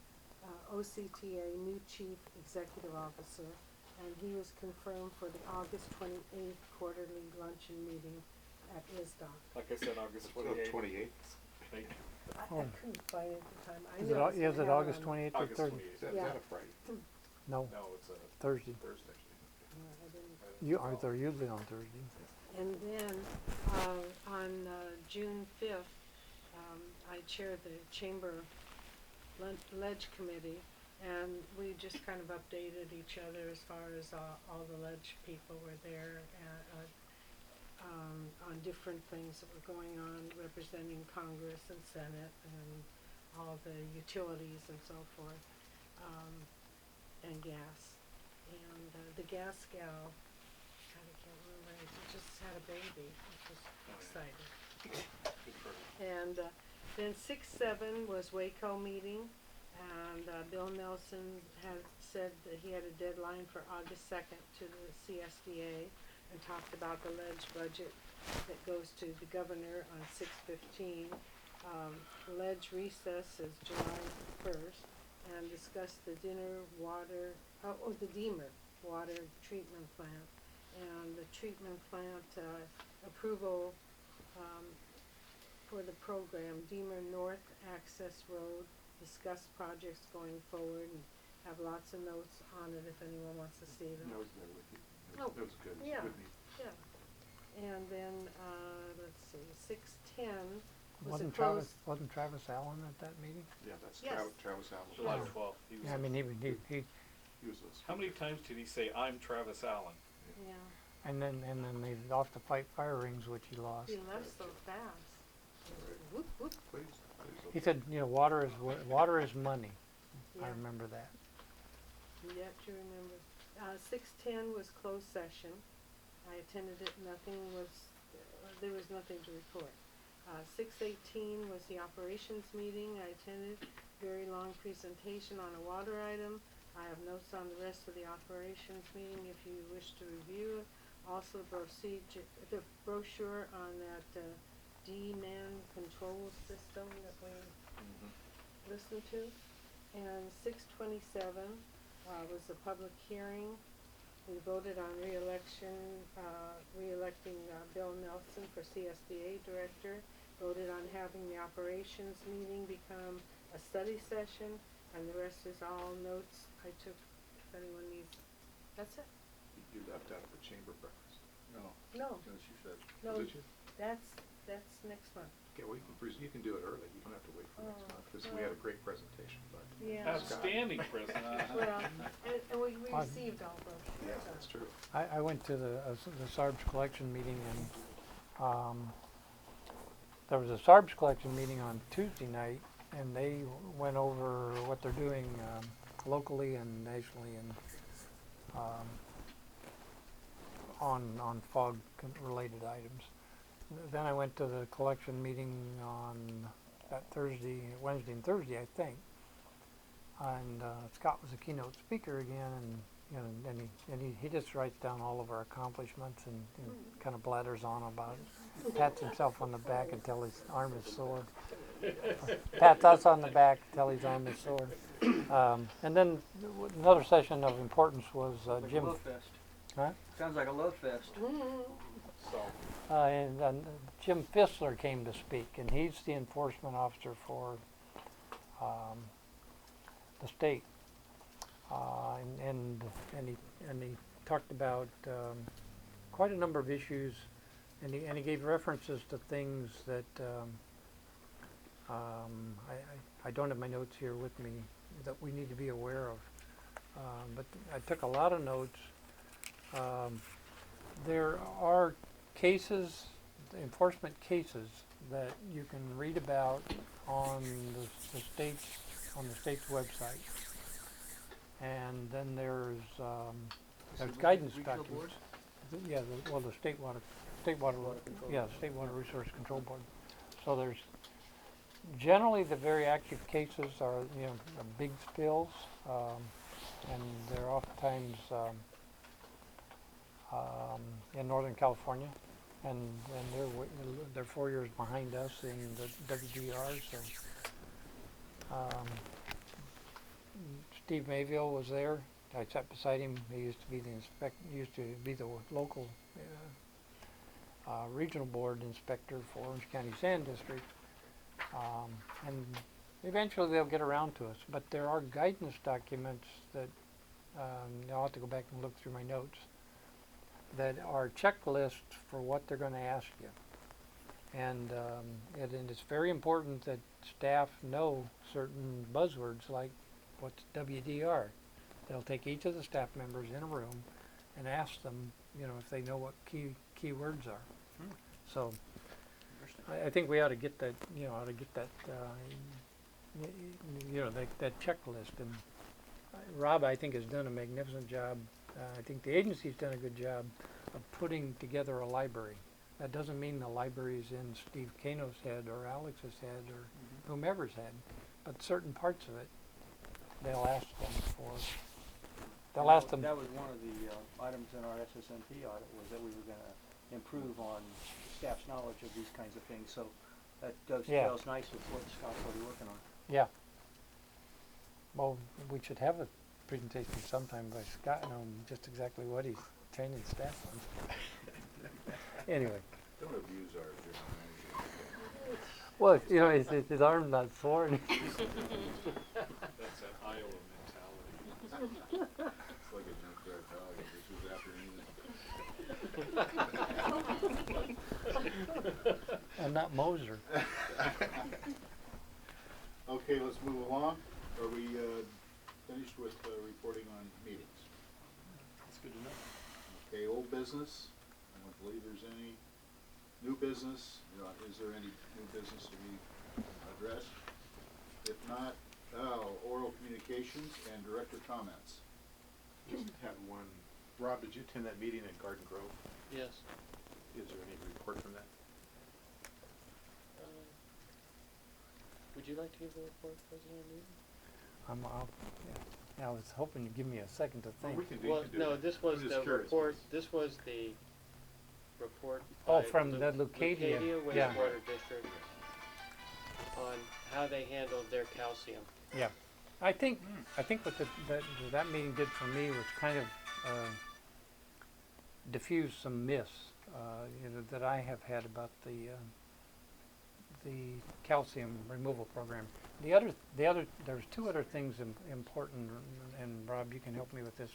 OCTA new Chief Executive Officer, and he was confirmed for the August 28th quarterly luncheon meeting at ISDOC. Like I said, August 28th. 28th. Thank you. I couldn't find it at the time. I Is know it, is it August 28th or August 30th? 28th. Is that Yeah. a Friday? No, No, it's a Thursday. Thursday. I didn't. You are, they're usually on Thursday. And then on June 5th, I chaired the Chamber Ledge Committee, and we just kind of updated each other as far as all the ledge people were there on different things that were going on, representing Congress and Senate and all the utilities and so forth, and gas. And the gas gal, God, I can't remember, she just had a baby, which was exciting. Good for her. And then 6-7 was Waco meeting, and Bill Nelson had said that he had a deadline for August 2nd to the CSDA, and talked about the ledge budget that goes to the governor on 6/15. Ledge recess is July 1st, and discussed the Deemer water treatment plant, and the treatment plant approval for the program, Deemer North Access Road, discuss projects going forward, and have lots of notes on it if anyone wants to see them. I was there with you. Oh, It was good. It was yeah. a good meeting. Yeah. And then, let's see, 6:10 was a Wasn't close. Travis Allen at that meeting? Yeah, that's Yes. Travis Allen. July Yeah. 12th. He was Yeah, I mean, he He was a How many times did he say, "I'm Travis Allen"? Yeah, and then they off to fight fire rings, which he lost. he left so fast. Whoop, whoop. Please. He said, you know, water is money. I Yeah. remember that. Yep, you remember. 6:10 was closed session. I attended it, there was nothing to report. 6:18 was the operations meeting. I attended, very long presentation on a water item. I have notes on the rest of the operations meeting if you wish to review it. Also the brochure on that D-man control system that we listened to. And 6:27 was the public hearing. We voted on re-electing Bill Nelson for CSDA director. Voted on having the operations meeting become a study session, and the rest is all notes I took if anyone needs. That's it. You left out the chamber breakfast. No, No, she said. no, Did you? that's next month. Okay, well, you can do it early. You don't have to wait for next month, because we had a great presentation, but. Yeah. Outstanding president. Well, and we I- received all brochures. Yeah, that's true. I went to the SARBS collection meeting, and there was a SARBS collection meeting on Tuesday night, and they went over what they're doing locally and nationally, and on fog related items. Then I went to the collection meeting on that Wednesday and Thursday, I think. And Scott was a keynote speaker again, and you know, and he just writes down all of our accomplishments and kind of blathers on about it. Pats himself on the back until his arm is sore. Pats us on the back until his arm is sore. And then another session of importance was Jim. Love fest. Huh? Sounds like a love fest. So, And Jim Fissler came to speak, and he's the enforcement officer for the state. And he talked about quite a number of issues, and he gave references to things that I don't have my notes here with me that we need to be aware of. But I took a lot of notes. There are cases, enforcement cases, that you can read about on the state's website, and then there's guidance Regional documents. boards? the state water, control. yeah, State Water Resource Control Board. So there's, generally the very active cases are, you know, the big spills, and they're oftentimes, in Northern California, and they're 4 years behind us in the WGR, so. Steve Mayville was there. I sat beside him. He used to be the local regional board inspector for Orange County Sand District. And eventually they'll get around to us. But there are guidance documents that I'll have to go back and look through my notes that are checklists for what they're going to ask you. And it's very important that staff know certain buzzwords like what's WDR. They'll take each of the staff members in a room and ask them, you know, if they know what key words are. So I think we ought to get that, you know, that checklist. And Rob, I think, has done a magnificent job. I think the agency's done a good job of putting together a library. That doesn't mean the library is in Steve Kano's head or Alex's head or whomever's head, but certain parts of it, they'll ask them for. They'll ask them. That was one of the items in our SSMP audit, was that we were going to improve on staff's knowledge of these kinds of things. So that dovetails nice with what Scott's already working on. Yeah. Well, we should have a presentation sometime by Scott on just exactly what he's training staff on. Anyway. Don't abuse our general manager. Well, you know, his arm's not sore. That's an Iowa mentality. It's like a junkyard dog. This was after And not Moser. Okay, let's move along. Are we finished with reporting on meetings? That's good to know. Okay, old business. I don't believe there's any new business. Is there any new business to be addressed? If not, oral communications and director comments. Just had one. Rob, did you attend that meeting in Garden Grove? Yes. Is there any report from that? Would you like to give a report, President Newton? I was hoping you'd give me a second to think. Well, no, this was the report. This was the report. Oh, by from the Leucadia. Yeah. Wastewater District on how they handled their calcium. Yeah. I think what that meeting did for me was kind of diffuse some myths that I have had about the calcium removal program. There's two other things important, and Rob, you can help me with this.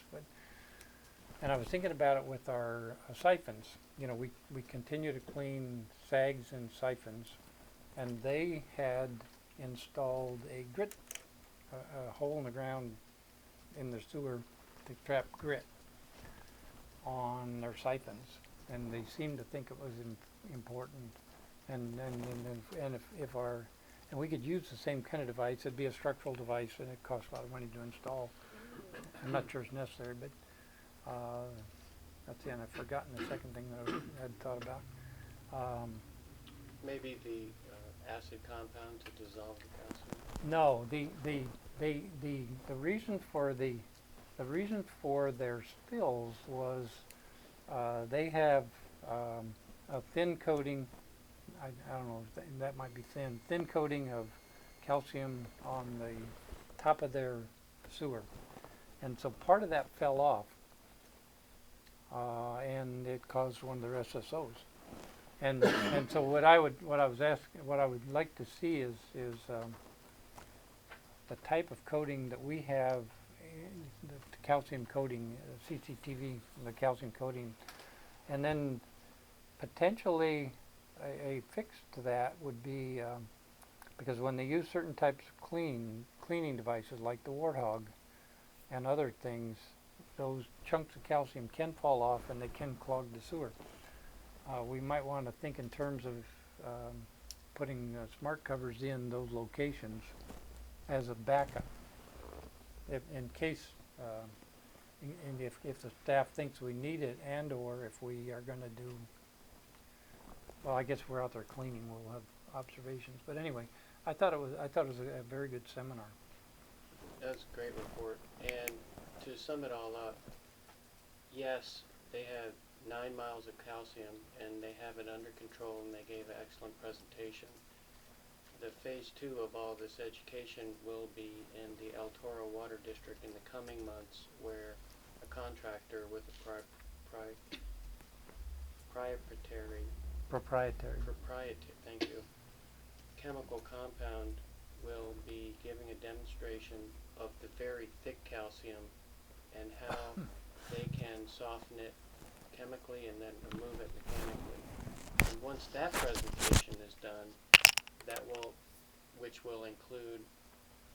And I was thinking about it with our siphons. You know, we continue to clean sags and siphons, and they had installed a grit, a hole in the ground in the sewer to trap grit on their siphons, and they seemed to think it was important. And we could use the same kind of device. It'd be a structural device, and it costs a lot of money to install. I'm not sure it's necessary, but that's the end. I've forgotten the second thing that I had thought about. Maybe the acid compound to dissolve the calcium. No, the reason for their spills was they have a thin coating. I don't know, that might be thin coating of calcium on the top of their sewer. And so part of that fell off, and it caused one of their SSOs. And so what I would like to see is the type of coating that we have, the calcium coating, CCTV, the calcium coating, and then potentially a fix to that would be, because when they use certain types of cleaning devices like the Warthog and other things, those chunks of calcium can fall off and they can clog the sewer. We might want to think in terms of putting smart covers in those locations as a backup, in case and if the staff thinks we need it, and or if we are gonna do, well, I guess we're out there cleaning, we'll have observations, but anyway, I thought it was a very good seminar. That's a great report. And to sum it all up, yes, they have 9 miles of calcium and they have it under control and they gave an excellent presentation. The phase 2 of all this education will be in the El Toro Water District in the coming months, where a contractor with a proprietary, thank you, chemical compound will be giving a demonstration of the very thick calcium and how they can soften it chemically and then remove it mechanically. And once that presentation is done, which will include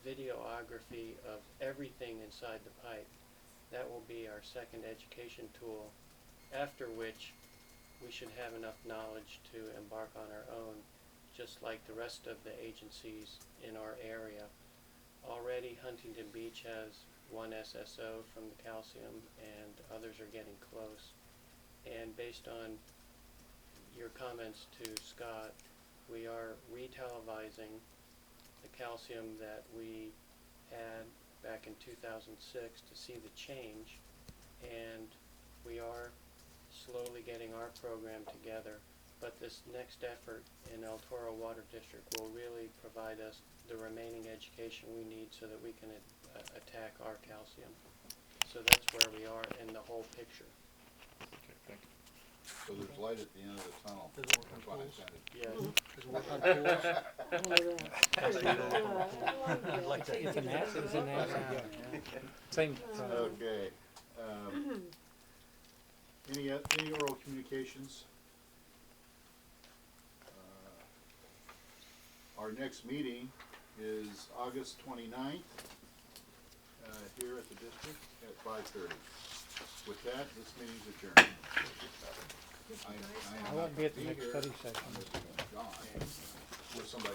videography of everything inside the pipe, that will be our second education tool, after which we should have enough knowledge to embark on our own, just like the rest of the agencies in our area. Already Huntington Beach has 1 SSO from the calcium and others are getting close. And based on your comments to Scott, we are retelevising the calcium that we had back in 2006 to see the change, and we are slowly getting our program together. But this next effort in El Toro Water District will really provide us the remaining education we need so that we can attack our calcium. So that's where we are in the whole picture. Okay, thank you. So there's light at the end of the tunnel. Does it work on That's what I pools? intended. Yes. Does it work on pools? I'd like to. It's an acid, yeah. Same, Okay. Any oral communications? Our next meeting is August 29th, here at the district at 5:30. With that, this meeting's adjourned. I won't be at the next study session. Gone with somebody else.